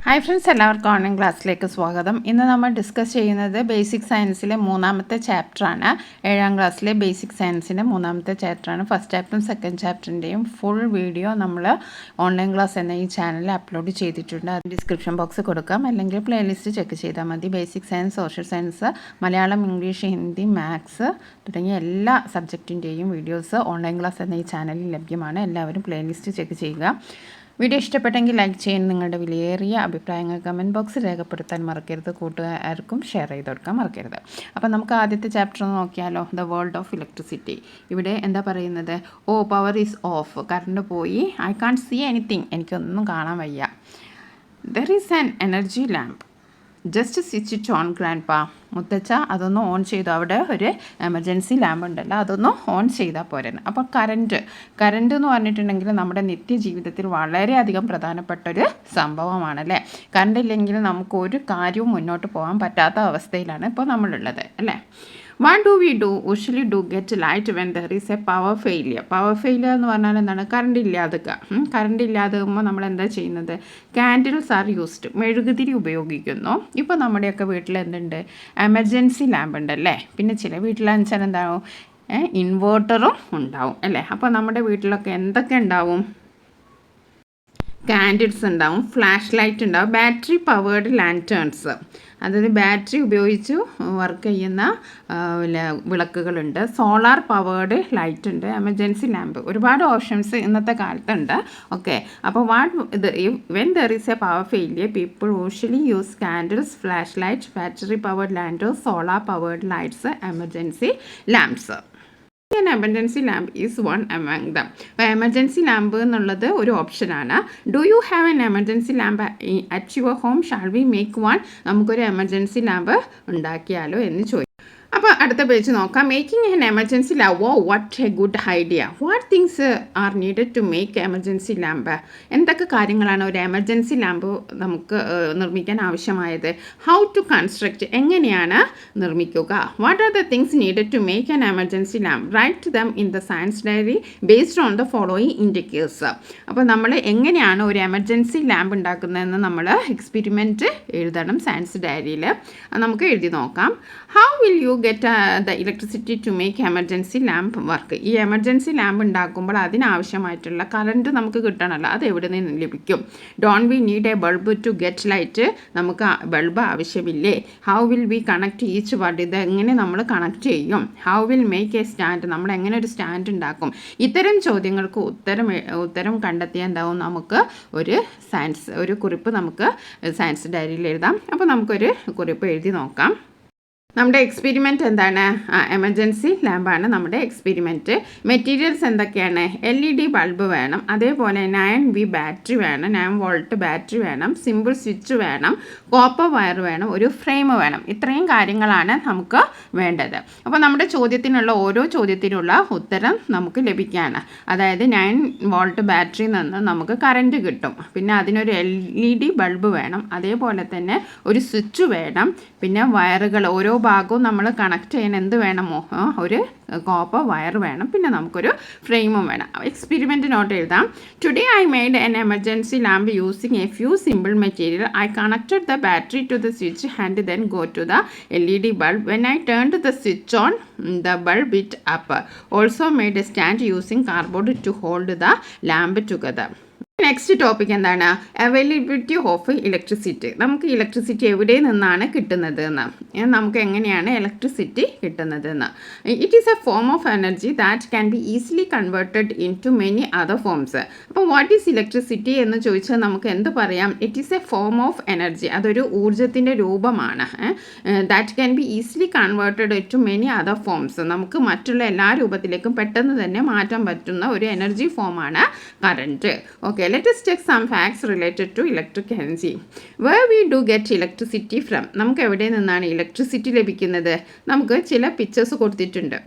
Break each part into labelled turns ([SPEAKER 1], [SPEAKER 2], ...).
[SPEAKER 1] Hi friends, എല്ലാവർക്കും online ക്ലാസ്സിലേക്ക് സ്വാഗതം. ഇന്ന് നമ്മൾ ഡിസ്കസ് ചെയ്യുന്നത് ബേസിക് സയൻസിലെ മൂന്നാമത്തെ ചാപ്റ്ററാണ്. 7ാം ക്ലാസ്സിലെ ബേസിക് സയൻസിൻ്റെ മൂന്നാമത്തെ ചാപ്റ്ററാണ്. ഫസ്റ്റ് ചാപ്റ്ററും സെക്കൻഡ് ചാപ്റ്ററിൻ്റെയും ഫുൾ വീഡിയോ നമ്മൾ ഓൺലൈൻ ക്ലാസ് എന്ന ഈ ചാനലിൽ അപ്ലോഡ് ചെയ്തിട്ടുണ്ട്. അത് ഡിസ്ക്രിപ്ഷൻ ബോക്സ് കൊടുക്കാം, അല്ലെങ്കിൽ പ്ലേലിസ്റ്റ് ചെക്ക് ചെയ്താൽ മതി. Basic science, social science, Malayalam, English, Hindi, maths തുടങ്ങിയ എല്ലാ സബ്ജക്റ്റിൻ്റെയും വീഡിയോസ് ഓൺലൈൻ ക്ലാസ് എന്ന ഈ ചാനലിൽ ലഭ്യമാണ്. എല്ലാവരും പ്ലേലിസ്റ്റ് ചെക്ക് ചെയ്യുക. വീഡിയോ ഇഷ്ടപ്പെട്ടെങ്കിൽ ലൈക്ക് ചെയ്യാൻ, നിങ്ങളുടെ വിലയേറിയ അഭിപ്രായങ്ങൾ കമൻറ്റ് ബോക്സിൽ രേഖപ്പെടുത്താൻ മറക്കരുത്. കൂട്ടുകാർക്കും ഷെയർ ചെയ്ത് കൊടുക്കാൻ മറക്കരുത്. അപ്പോൾ നമുക്ക് ആദ്യത്തെ ചാപ്റ്റർ നോക്കിയാലോ. The world of electricity. ഇവിടെ എന്താ പറയുന്നത്? Power is off. കറണ്ട് പോയി. I can't see anything. എനിക്കൊന്നും കാണാൻ വയ്യ. There is an energy lamp. Just switch it on grandpa. മുത്തച്ഛ അതൊന്ന് ഓൺ ചെയ്തു. അവിടെ ഒരു എമർജൻസി ലാമ്പ് ഉണ്ടല്ലോ, അതൊന്ന് ഓൺ ചെയ്താൽ പോരാണ്. അപ്പോൾ കറണ്ട് എന്ന് പറഞ്ഞിട്ടുണ്ടെങ്കിൽ നമ്മുടെ നിത്യജീവിതത്തിൽ വളരെയധികം പ്രധാനപ്പെട്ടൊരു സംഭവമാണല്ലേ. കറണ്ട് ഇല്ലെങ്കിൽ നമുക്ക് ഒരു കാര്യവും മുന്നോട്ട് പോകാൻ പറ്റാത്ത അവസ്ഥയിലാണ് ഇപ്പോൾ നമ്മളുള്ളത് അല്ലേ. What do we do usually do get light when there is a power failure. Power failure എന്ന് പറഞ്ഞാൽ എന്താണ്? കറണ്ട് ഇല്ലാതുക. കറണ്ട് ഇല്ലാതാകുമ്പോൾ നമ്മൾ എന്താ ചെയ്യുന്നത്? Candles are used. മെഴുകുതിരി ഉപയോഗിക്കുന്നു. ഇപ്പോൾ നമ്മുടെയൊക്കെ വീട്ടിൽ എന്തുണ്ട്? എമർജൻസി ലാമ്പ് ഉണ്ടല്ലേ. പിന്നെ ചില വീട്ടിലെന്ന് വെച്ചാൽ എന്താവും? ഇൻവേർട്ടറും ഉണ്ടാവും അല്ലേ. അപ്പോൾ നമ്മുടെ വീട്ടിലൊക്കെ എന്തൊക്കെ ഉണ്ടാവും? കാൻഡിൽസ് ഉണ്ടാവും, ഫ്ലാഷ് ലൈറ്റ് ഉണ്ടാവും, ബാറ്ററി പവേർഡ് ലാൻറ്റേൺസ്, അതായത് ബാറ്ററി ഉപയോഗിച്ച് വർക്ക് ചെയ്യുന്ന വിളക്കുകളുണ്ട്, സോളാർ പവേർഡ് ലൈറ്റ് ഉണ്ട്, എമർജൻസി ലാമ്പ്. ഒരുപാട് ഓപ്ഷൻസ് ഇന്നത്തെ കാലത്തുണ്ട്. ഓക്കെ, അപ്പോൾ when there is a power failure people usually use candles, flash light, battery powered lanterns, solar powered lights, emergency lamps. An emergency lamp is one among them. അപ്പോൾ emergency lamp എന്നുള്ളത് ഒരു ഓപ്ഷനാണ്. Do you have an emergency lamp at your home? Shawl we make one? നമുക്കൊരു emergency lamp ഉണ്ടാക്കിയാലോ എന്ന് ചോദിക്കും. അപ്പോൾ അടുത്ത പേജ് നോക്കാം. Making an emergency lamp. What a good idea. What things are needed to make emergency lamp? എന്തൊക്കെ കാര്യങ്ങളാണ് ഒരു എമർജൻസി ലാമ്പ് നമുക്ക് നിർമ്മിക്കാൻ ആവശ്യമായത്? How to construct. എങ്ങനെയാണ് നിർമ്മിക്കുക? What are the things needed to make an emergency lamp? Write them in the science diary based on the following indicators. അപ്പോൾ നമ്മൾ എങ്ങനെയാണ് ഒരു എമർജൻസി ലാമ്പ് ഉണ്ടാക്കുന്നതെന്ന് നമ്മൾ എക്സ്പെരിമെൻറ്റ് എഴുതണം സയൻസ് ഡയറിയിൽ. നമുക്ക് എഴുതി നോക്കാം. How will you get the electricity to make emergency lamp work. ഈ എമർജൻസി ലാമ്പ് ഉണ്ടാക്കുമ്പോൾ അതിനാവശ്യമായിട്ടുള്ള കറണ്ട് നമുക്ക് കിട്ടണമല്ലോ, അത് എവിടെ നിന്ന് ലഭിക്കും? Don't we need a bulb to get light. നമുക്ക് ബൾബ് ആവശ്യമില്ലേ? How will we connect each bulb. ഇത് എങ്ങനെ നമ്മൾ കണക്ട് ചെയ്യും? How will make a stand. നമ്മൾ എങ്ങനെ ഒരു സ്റ്റാൻഡ് ഉണ്ടാക്കും? ഇത്തരം ചോദ്യങ്ങൾക്ക് ഉത്തരം കണ്ടെത്തിയാൽ എന്താവും? നമുക്ക് ഒരു കുറിപ്പ് നമുക്ക് സയൻസ് ഡയറിയിൽ എഴുതാം. അപ്പോൾ നമുക്കൊരു കുറിപ്പ് എഴുതി നോക്കാം. നമ്മുടെ എക്സ്പെരിമെൻറ്റ് എന്താണ്? എമർജൻസി ലാമ്പാണ് നമ്മുടെ എക്സ്പെരിമെൻറ്റ്. മെറ്റീരിയൽസ് എന്തൊക്കെയാണ്? LED ബൾബ് വേണം, അതേപോലെ 9V ബാറ്ററി വേണം, 9 വോൾട്ട് ബാറ്ററി വേണം, സിമ്പിൾ സ്വിച്ച് വേണം, കോപ്പർ വയർ വേണം, ഒരു ഫ്രെയിം വേണം. ഇത്രയും കാര്യങ്ങളാണ് നമുക്ക് വേണ്ടത്. അപ്പോൾ നമ്മുടെ ഓരോ ചോദ്യത്തിനുള്ള ഉത്തരം നമുക്ക് ലഭിക്കുകയാണ്. അതായത് 9 വോൾട്ട് ബാറ്ററിയിൽ നിന്ന് നമുക്ക് കറണ്ട് കിട്ടും. പിന്നെ അതിനൊരു LED ബൾബ് വേണം, അതേപോലെ തന്നെ ഒരു സ്വിച്ച് വേണം, പിന്നെ വയറുകൾ ഓരോ ഭാഗവും നമ്മൾ കണക്ട് ചെയ്യാൻ എന്ത് വേണമോ? ഒരു കോപ്പർ വയർ വേണം, പിന്നെ നമുക്കൊരു ഫ്രെയിമും വേണം. എക്സ്പെരിമെൻറ്റ് നോട്ട് എഴുതാം. Today I made an emergency lamp using a few simple material. I connected the battery to the switch and then go to the LED bulb. When I turned the switch on the bulb it up. Also made a stand using cardboard to hold the lamp together. Next topic എന്താണ്? Availability of electricity. നമുക്ക് electricity എവിടെ നിന്നാണ് കിട്ടുന്നത് എന്ന്, നമുക്ക് എങ്ങനെയാണ് electricity കിട്ടുന്നത് എന്ന്. It is a form of energy that can be easily converted into many other forms. അപ്പോൾ വാട്ട് ഈസ് ഇലക്ട്രിസിറ്റി എന്ന് ചോദിച്ചാൽ നമുക്ക് എന്ത് പറയാം? It is a form of energy. അതൊരു ഊർജ്ജത്തിൻ്റെ രൂപമാണ്. That can be easily converted to many other forms. നമുക്ക് മറ്റുള്ള എല്ലാ രൂപത്തിലേക്കും പെട്ടെന്ന് തന്നെ മാറ്റാൻ പറ്റുന്ന ഒരു എനർജി ഫോമാണ് current. Okay, let us check some facts related to electric energy. Where we do get electricity from. നമുക്ക് എവിടെ നിന്നാണ് ഇലക്ട്രിസിറ്റി ലഭിക്കുന്നത്? നമുക്ക് ചില പിക്ചേഴ്സ് കൊടുത്തിട്ടുണ്ട്.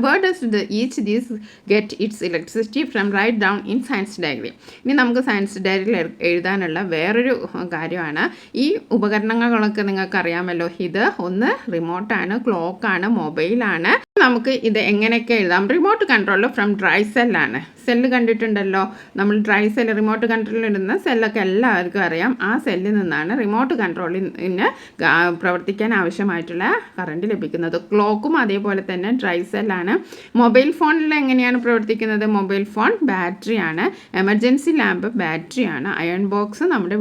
[SPEAKER 1] Where does each these get its electricity from? Write down in science diary. ഇനി നമുക്ക് science ഡയറിയിൽ എഴുതാനുള്ള വേറൊരു കാര്യമാണ്. ഈ ഉപകരണങ്ങളൊക്കെ നിങ്ങൾക്ക് അറിയാമല്ലോ. ഇത് ഒന്ന് റിമോട്ടാണ്, ക്ലോക്കാണ്, മൊബൈലാണ്. നമുക്ക് ഇത് എങ്ങനെയൊക്കെ എഴുതാം? റിമോട്ട് കൺട്രോളർ ഫ്രം ഡ്രൈ സെല്ലാണ്. സെല്ല് കണ്ടിട്ടുണ്ടല്ലോ, നമ്മൾ ഡ്രൈ സെല്ല് റിമോട്ട് കൺട്രോളിലിടുന്ന സെല്ലൊക്കെ എല്ലാവർക്കും അറിയാം. ആ സെല്ലിൽ നിന്നാണ് റിമോട്ട് കൺട്രോളിന് പ്രവർത്തിക്കാൻ ആവശ്യമായിട്ടുള്ള കറണ്ട് ലഭിക്കുന്നത്. ക്ലോക്കും അതേപോലെ തന്നെ ഡ്രൈ സെല്ലാണ്. മൊബൈൽ ഫോണിൽ എങ്ങനെയാണ് പ്രവർത്തിക്കുന്നത്? മൊബൈൽ ഫോൺ ബാറ്ററിയാണ്, എമർജൻസി ലാമ്പ് ബാറ്ററിയാണ്, അയൺ ബോക്സ് നമ്മുടെ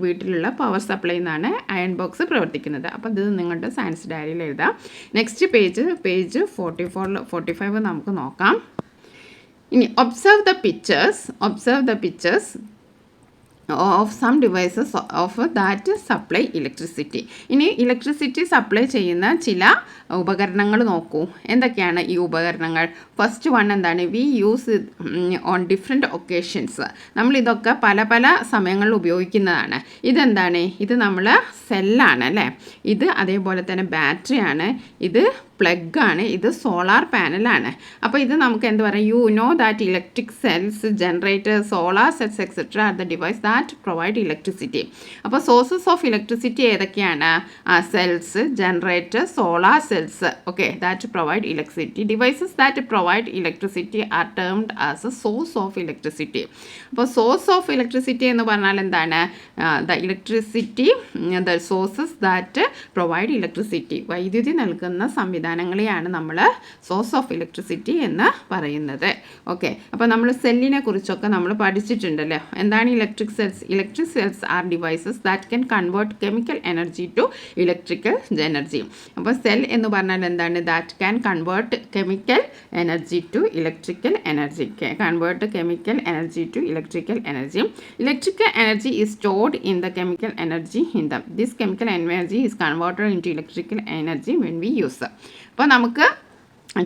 [SPEAKER 1] വീട്ടിലുള്ള പവർ സപ്ലൈ നിന്നാണ് അയൺ ബോക്സ് പ്രവർത്തിക്കുന്നത്. അപ്പോൾ ഇത് നിങ്ങളുടെ സയൻസ് ഡയറിയിൽ എഴുതാം. നെക്സ്റ്റ് പേജ് 44-45 നമുക്ക് നോക്കാം. ഇനി observe the pictures of some devices of that supply electricity. ഇനി ഇലക്ട്രിസിറ്റി സപ്ലൈ ചെയ്യുന്ന ചില ഉപകരണങ്ങൾ നോക്കൂ. എന്തൊക്കെയാണ് ഈ ഉപകരണങ്ങൾ? ഫസ്റ്റ് വൺ എന്താണ്? We use on different occasions. നമ്മളിതൊക്കെ പല പല സമയങ്ങളിൽ ഉപയോഗിക്കുന്നതാണ്. ഇതെന്താണ്? ഇത് നമ്മൾ സെല്ലാണ് അല്ലേ. ഇത് അതേപോലെ തന്നെ ബാറ്ററിയാണ്, ഇത് പ്ലഗാണ്, ഇത് സോളാർ പാനലാണ്. അപ്പോൾ ഇത് നമുക്ക് എന്ത് പറയാം? You know that electric cells, generator, solar cells etcetera are the device that provide electricity. അപ്പോൾ സോഴ്സസ് ഓഫ് ഇലക്ട്രിസിറ്റി ഏതൊക്കെയാണ്? Cells, generator, solar cells, okay, that provide electricity. Devices that provide electricity R termed as A source of electricity. അപ്പോൾ source of electricity എന്ന് പറഞ്ഞാൽ എന്താണ്? The electricity, the sources that provide electricity, വൈദ്യുതി നൽകുന്ന സംവിധാനങ്ങളെയാണ് നമ്മൾ source of electricity എന്ന് പറയുന്നത്. Okay, അപ്പോൾ നമ്മൾ സെല്ലിനെ കുറിച്ചൊക്കെ നമ്മൾ പഠിച്ചിട്ടുണ്ടല്ലോ. എന്താണ് electric cells? Electric cells are devices that can convert chemical energy to electrical energy. അപ്പോൾ സെൽ എന്ന് പറഞ്ഞാൽ എന്താണ്? That can convert chemical energy to electrical energy. Convert chemical energy to electrical energy. Electrical energy is stored in the chemical energy in them. This chemical energy is converted into electrical energy when we use. അപ്പോൾ നമുക്ക്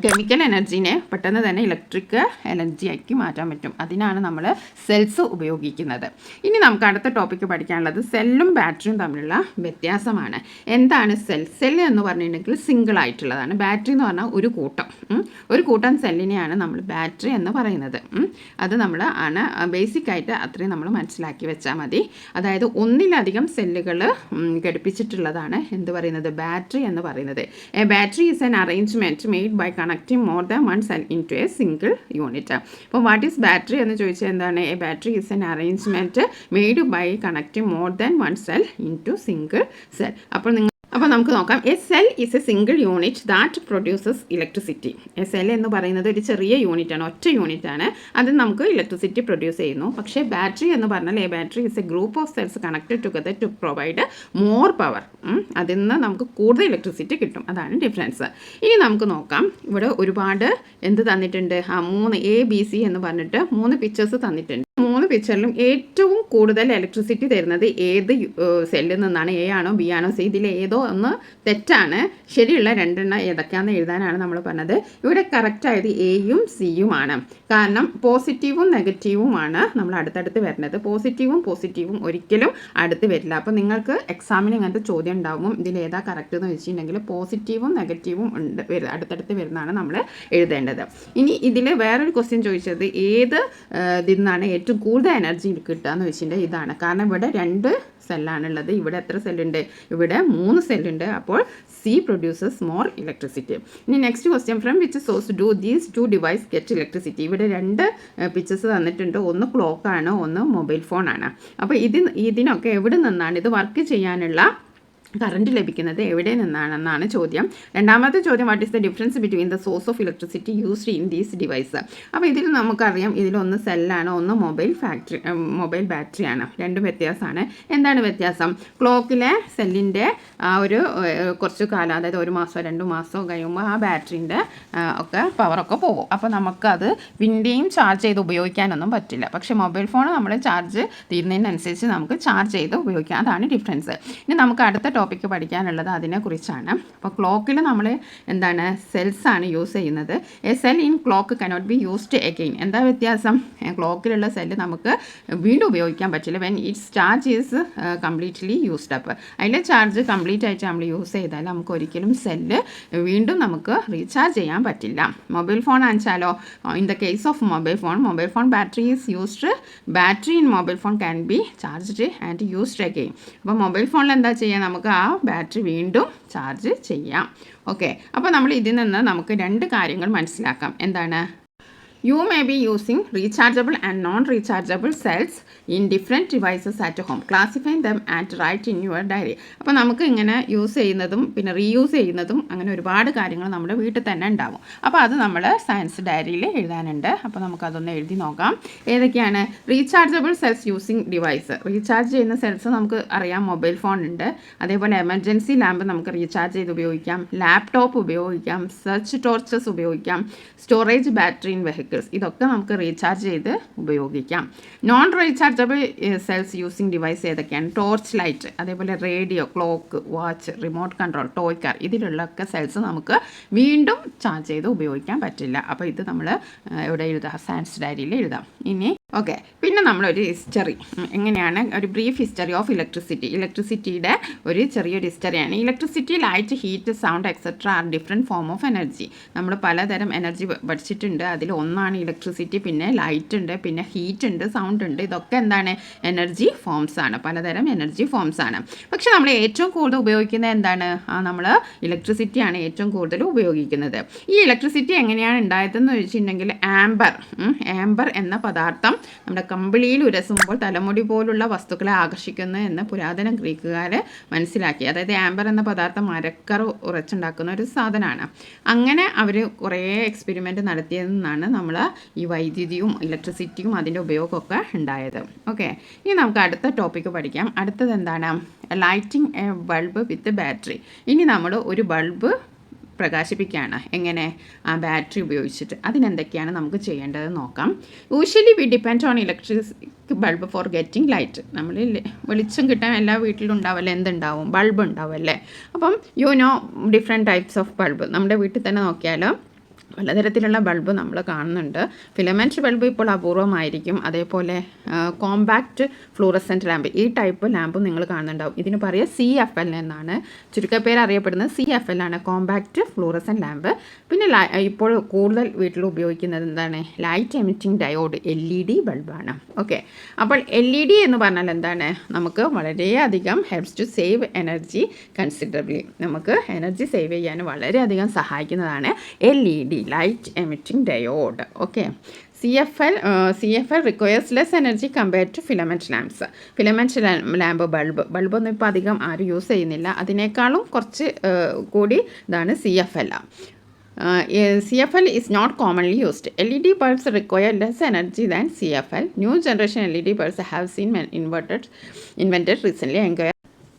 [SPEAKER 1] chemical എനർജീനെ പെട്ടെന്ന് തന്നെ electric എനർജിയാക്കി മാറ്റാൻ പറ്റും. അതിനാണ് നമ്മൾ cells ഉപയോഗിക്കുന്നത്. ഇനി നമുക്ക് അടുത്ത ടോപ്പിക്ക് പഠിക്കാനുള്ളത് സെല്ലും ബാറ്ററിയും തമ്മിലുള്ള വ്യത്യാസമാണ്. എന്താണ് സെൽ? സെല്ല് എന്ന് പറഞ്ഞിട്ടുണ്ടെങ്കിൽ സിംഗിൾ ആയിട്ടുള്ളതാണ്. ബാറ്ററി എന്ന് പറഞ്ഞാൽ ഒരു കൂട്ടം സെല്ലിനെയാണ് നമ്മൾ ബാറ്ററി എന്ന് പറയുന്നത്. അത് നമ്മൾ ബേസിക്കായിട്ട് അത്രയും നമ്മൾ മനസ്സിലാക്കി വെച്ചാൽ മതി. അതായത് ഒന്നിലധികം സെല്ലുകൾ ഘടിപ്പിച്ചിട്ടുള്ളതാണ് എന്ത് പറയുന്നത്? ബാറ്ററി എന്ന് പറയുന്നത്. A battery is an arrangement made by connecting more than one cell into a single unit. അപ്പോൾ വാട്ട് ഈസ് ബാറ്ററി എന്ന് ചോദിച്ചാൽ എന്താണ്? A battery is an arrangement made by connecting more than one cell into single cell. അപ്പോൾ നമുക്ക് നോക്കാം. A cell is a single unit that produces electricity. A cell എന്ന് പറയുന്നത് ഒരു ചെറിയ യൂണിറ്റാണ്, ഒറ്റ യൂണിറ്റാണ്. അത് നമുക്ക് ഇലക്ട്രിസിറ്റി പ്രൊഡ്യൂസ് ചെയ്യുന്നു. പക്ഷേ ബാറ്ററി എന്ന് പറഞ്ഞാൽ a battery is a group of cells connected together to provide more power. അതിൽ നിന്ന് നമുക്ക് കൂടുതൽ ഇലക്ട്രിസിറ്റി കിട്ടും. അതാണ് ഡിഫറൻസ്. ഇനി നമുക്ക് നോക്കാം. ഇവിടെ ഒരുപാട് എന്ത് തന്നിട്ടുണ്ട്? 3 ABC എന്ന് പറഞ്ഞിട്ട് 3 പിക്ചേഴ്സ് തന്നിട്ടുണ്ട്. 3 പിക്ചറിലും ഏറ്റവും കൂടുതൽ ഇലക്ട്രിസിറ്റി തരുന്നത് ഏത് സെല്ലിൽ നിന്നാണ്? എ ആണോ ബി ആണോ സി? ഇതിൽ ഏതോ ഒന്ന് തെറ്റാണ്. ശരിയുള്ള 2 എണ്ണം ഏതൊക്കെയാണെന്ന് എഴുതാനാണ് നമ്മൾ പറഞ്ഞത്. ഇവിടെ കറക്റ്റായത് എയും സിയുമാണ്. കാരണം പോസിറ്റീവും നെഗറ്റീവുമാണ് നമ്മൾ അടുത്തടുത്ത് വരുന്നത്. പോസിറ്റീവും ഒരിക്കലും അടുത്ത് വരില്ല. അപ്പോൾ നിങ്ങൾക്ക് എക്സാമിന് ഇങ്ങനത്തെ ചോദ്യം ഉണ്ടാവും. ഇതിലേതാ കറക്റ്റ് എന്ന് വെച്ചിട്ടുണ്ടെങ്കിൽ പോസിറ്റീവും നെഗറ്റീവും അടുത്തടുത്ത് വരുന്നതാണ് നമ്മൾ എഴുതേണ്ടത്. ഇനി ഇതിൽ വേറൊരു ക്വസ്റ്റ്യൻ ചോദിച്ചത് ഏത് ഇതിൽ നിന്നാണ് ഏറ്റവും കൂടുതൽ എനർജി കിട്ടുക എന്ന് വെച്ചിട്ടുണ്ടെങ്കിൽ ഇതാണ്. കാരണം ഇവിടെ 2 സെല്ലാണുള്ളത്. ഇവിടെ എത്ര സെല്ലുണ്ട്? ഇവിടെ 3 സെല്ലുണ്ട്. അപ്പോൾ സി പ്രൊഡ്യൂസസ് മോർ ഇലക്ട്രിസിറ്റി. ഇനി next question, from which source do these 2 device get electricity? ഇവിടെ 2 പിക്ചേഴ്സ് തന്നിട്ടുണ്ട്. ഒന്ന് ക്ലോക്കാണ്, ഒന്ന് മൊബൈൽ ഫോണാണ്. അപ്പോൾ ഇതിനൊക്കെ എവിടെ നിന്നാണ് ഇത് വർക്ക് ചെയ്യാനുള്ള കറണ്ട് ലഭിക്കുന്നത്? എവിടെ നിന്നാണെന്നാണ് ചോദ്യം. രണ്ടാമത്തെ ചോദ്യം, what is the difference between the source of electricity used in these device? അപ്പോൾ ഇതിൽ നമുക്കറിയാം, ഇതിലൊന്ന് സെല്ലാണ്, ഒന്ന് മൊബൈൽ ബാറ്ററിയാണ്. രണ്ടും വ്യത്യാസമാണ്. എന്താണ് വ്യത്യാസം? ക്ലോക്കിലെ സെല്ലിൻ്റെ ഒരു കുറച്ച് കാലം, അതായത് 1 മാസമോ 2 മാസമോ കഴിയുമ്പോൾ ആ ബാറ്ററിൻ്റെ ഒക്കെ പവറൊക്കെ പോകും. അപ്പോൾ നമുക്കത് പിന്നെയും ചാർജ് ചെയ്ത് ഉപയോഗിക്കാനൊന്നും പറ്റില്ല. പക്ഷേ മൊബൈൽ ഫോൺ നമ്മൾ ചാർജ് തീരുന്നതിനനുസരിച്ച് നമുക്ക് ചാർജ് ചെയ്ത് ഉപയോഗിക്കാം. അതാണ് ഡിഫറൻസ്. ഇനി നമുക്ക് അടുത്ത ടോപ്പിക്ക് പഠിക്കാനുള്ളത് അതിനെക്കുറിച്ചാണ്. അപ്പോൾ ക്ലോക്കിൽ നമ്മൾ എന്താണ്? സെൽസാണ് യൂസ് ചെയ്യുന്നത്. A cell in clock cannot be used again. എന്താ വ്യത്യാസം? ക്ലോക്കിലുള്ള സെല്ല് നമുക്ക് വീണ്ടും ഉപയോഗിക്കാൻ പറ്റില്ല. When it's charge is completely used up. അതിലെ ചാർജ് കംപ്ലീറ്റ് ആയിട്ട് നമ്മൾ യൂസ് ചെയ്താൽ നമുക്ക് ഒരിക്കലും സെല്ല് വീണ്ടും നമുക്ക് റീചാർജ് ചെയ്യാൻ പറ്റില്ല. മൊബൈൽ ഫോൺ ആണെച്ചാലോ, in the case of mobile phone battery is used. Battery in mobile phone can be charged and used again. അപ്പോൾ മൊബൈൽ ഫോണിൽ എന്താ ചെയ്യുക? നമുക്ക് ആ ബാറ്ററി വീണ്ടും ചാർജ് ചെയ്യാം. ഓക്കെ, അപ്പോൾ നമ്മൾ ഇതിൽ നിന്ന് നമുക്ക് 2 കാര്യങ്ങൾ മനസ്സിലാക്കാം. എന്താണ്? You may be using rechargeable and non-rechargeable cells in different devices at home. Classifying them and write in your diary. അപ്പോൾ നമുക്ക് ഇങ്ങനെ യൂസ് ചെയ്യുന്നതും പിന്നെ റീയൂസ് ചെയ്യുന്നതും അങ്ങനെ ഒരുപാട് കാര്യങ്ങൾ നമ്മുടെ വീട്ടിൽ തന്നെ ഉണ്ടാവും. അപ്പോൾ അത് നമ്മൾ സയൻസ് ഡയറിയിൽ എഴുതാനുണ്ട്. അപ്പോൾ നമുക്കതൊന്ന് എഴുതി നോക്കാം. ഏതൊക്കെയാണ്? Rechargeable cells using device. Recharge ചെയ്യുന്ന സെൽസ് നമുക്ക് അറിയാം, മൊബൈൽ ഫോൺ ഉണ്ട്. അതേപോലെ എമർജൻസി ലാമ്പ് നമുക്ക് റീചാർജ് ചെയ്ത് ഉപയോഗിക്കാം. ലാപ്ടോപ്പ് ഉപയോഗിക്കാം. സെർച്ച് ടോർച്ചസ് ഉപയോഗിക്കാം. സ്റ്റോറേജ് ബാറ്ററി ഇൻ വെഹിക്കിൾസ്, ഇതൊക്കെ നമുക്ക് റീചാർജ് ചെയ്ത് ഉപയോഗിക്കാം. Non rechargeable cells using device ഏതൊക്കെയാണ്? ടോർച്ച് ലൈറ്റ്, അതേപോലെ radio, clock, watch, remote control, toy car, ഇതിലുള്ളൊക്കെ സെൽസ് നമുക്ക് വീണ്ടും ചാർജ് ചെയ്ത് ഉപയോഗിക്കാൻ പറ്റില്ല. അപ്പോൾ ഇത് നമ്മൾ ഇവിടെ എഴുതാം, സയൻസ് ഡയറിയിൽ എഴുതാം. ഇനി ഓക്കെ, പിന്നെ നമ്മളൊരു ഹിസ്റ്ററി, എങ്ങനെയാണ് ഒരു ബ്രീഫ് ഹിസ്റ്ററി ഓഫ് ഇലക്ട്രിസിറ്റിയുടെ ഒരു ചെറിയൊരു ഹിസ്റ്ററിയാണ്. Electricity, light, heat, sound etcetera are different form of energy. നമ്മൾ പലതരം എനർജി പഠിച്ചിട്ടുണ്ട്. അതിൽ ഒന്നാണ് ഇലക്ട്രിസിറ്റി. പിന്നെ ലൈറ്റ് ഉണ്ട്, പിന്നെ ഹീറ്റ് ഉണ്ട്, സൗണ്ട് ഉണ്ട്. ഇതൊക്കെ എന്താണ്? എനർജി ഫോംസ് ആണ്, പലതരം എനർജി ഫോംസ് ആണ്. പക്ഷെ നമ്മൾ ഏറ്റവും കൂടുതൽ ഉപയോഗിക്കുന്നത് എന്താണ്? നമ്മൾ ഇലക്ട്രിസിറ്റിയാണ് ഏറ്റവും കൂടുതൽ ഉപയോഗിക്കുന്നത്. ഈ ഇലക്ട്രിസിറ്റി എങ്ങനെയാണ് ഉണ്ടായതെന്ന് ചോദിച്ചിട്ടുണ്ടെങ്കിൽ ആംബർ എന്ന പദാർത്ഥം നമ്മുടെ കമ്പിളിയിൽ ഉരസുമ്പോൾ തലമുടി പോലുള്ള വസ്തുക്കളെ ആകർഷിക്കുന്നു എന്ന് പുരാതന ഗ്രീക്കുകാർ മനസ്സിലാക്കി. അതായത് ആംബർ എന്ന പദാർത്ഥം മരക്കറ ഉറച്ചുണ്ടാക്കുന്ന ഒരു സാധനമാണ്. അങ്ങനെ അവർ കുറേ എക്സ്പെരിമെൻറ്റ് നടത്തിയതെന്നാണ് നമ്മൾ ഈ വൈദ്യുതിയും ഇലക്ട്രിസിറ്റിയും അതിൻ്റെ ഉപയോഗമൊക്കെ ഉണ്ടായത്. ഓക്കെ, ഇനി നമുക്ക് അടുത്ത ടോപ്പിക്ക് പഠിക്കാം. അടുത്തത് എന്താണ്? Lighting A bulb with battery. ഇനി നമ്മൾ ഒരു ബൾബ് പ്രകാശിപ്പിക്കുകയാണ്. എങ്ങനെ? ആ ബാറ്ററി ഉപയോഗിച്ചിട്ട്. അതിനെന്തൊക്കെയാണ് നമുക്ക് ചെയ്യേണ്ടത് നോക്കാം. Usually we depend on electric bulb for getting light. നമ്മൾ വെളിച്ചം കിട്ടാൻ എല്ലാ വീട്ടിലും ഉണ്ടാവല്ലേ, എന്തുണ്ടാവും? ബൾബ് ഉണ്ടാവല്ലേ. അപ്പം ഡിഫറെൻറ്റ് ടൈപ്സ് ഓഫ് ബൾബ് നമ്മുടെ വീട്ടിൽ തന്നെ നോക്കിയാലോ പലതരത്തിലുള്ള ബൾബ് നമ്മൾ കാണുന്നുണ്ട്. ഫിലമെൻറ്റ് ബൾബ് ഇപ്പോൾ അപൂർവമായിരിക്കും. അതേപോലെ കോമ്പാക്റ്റ് ഫ്ലൂറസെൻറ്റ് ലാമ്പ്, ഈ ടൈപ്പ് ലാമ്പും നിങ്ങൾ കാണുന്നുണ്ടാവും. ഇതിന് പറയുക CFL എന്നാണ്, ചുരുക്കപ്പേര് അറിയപ്പെടുന്നത് CFL ആണ്, കോമ്പാക്റ്റ് ഫ്ലൂറസെൻറ്റ് ലാമ്പ്. പിന്നെ ഇപ്പോൾ കൂടുതൽ വീട്ടിൽ ഉപയോഗിക്കുന്നത് എന്താണ്? ലൈറ്റ് എമിറ്റിംഗ് ഡയോഡ്, LED ബൾബാണ്. ഓക്കെ, അപ്പോൾ LED എന്ന് പറഞ്ഞാൽ എന്താണ്? നമുക്ക് വളരെയധികം helps to save energy considerably. നമുക്ക് എനർജി സേവ് ചെയ്യാൻ വളരെയധികം സഹായിക്കുന്നതാണ് LED, light emitting diode. Okay, CFL requires less energy compared to filament lamps. Filament lamp ബൾബൊന്നും ഇപ്പോൾ അധികം ആരും യൂസ് ചെയ്യുന്നില്ല. അതിനേക്കാളും കുറച്ച് കൂടി ഇതാണ് CFL. CFL is not commonly used. LED bulbs require less energy than CFL. New generation LED bulbs have been invented recently.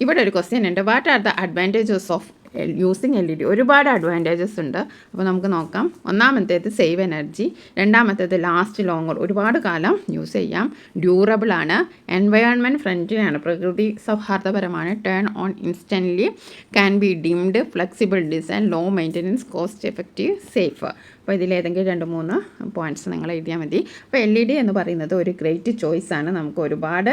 [SPEAKER 1] ഇവിടെ ഒരു ക്വസ്റ്റ്യൻ ഉണ്ട്. What are the advantages of using LED? ഒരുപാട് അഡ്വാൻറ്റേജസ് ഉണ്ട്. അപ്പോൾ നമുക്ക് നോക്കാം. ഒന്നാമത്തേത് സേവ് എനർജി, രണ്ടാമത്തേത് ലാസ്റ്റ് ലോങ്ങർ, ഒരുപാട് കാലം യൂസ് ചെയ്യാം, ഡ്യൂറബിൾ ആണ്, എൻവയോൺമെൻറ്റ് ഫ്രണ്ട്ലി ആണ്, പ്രകൃതി സൗഹാർദ്ദപരമാണ്, turn on instantly, can be dimmed, flexible design, low maintenance, cost effective, safe. അപ്പോൾ ഇതിലേതെങ്കിലും 2-3 പോയിൻറ്റ്സ് നിങ്ങൾ എഴുതിയാൽ മതി. അപ്പോൾ LED എന്ന് പറയുന്നത് ഒരു ഗ്രേറ്റ് ചോയ്സാണ്. നമുക്ക് ഒരുപാട്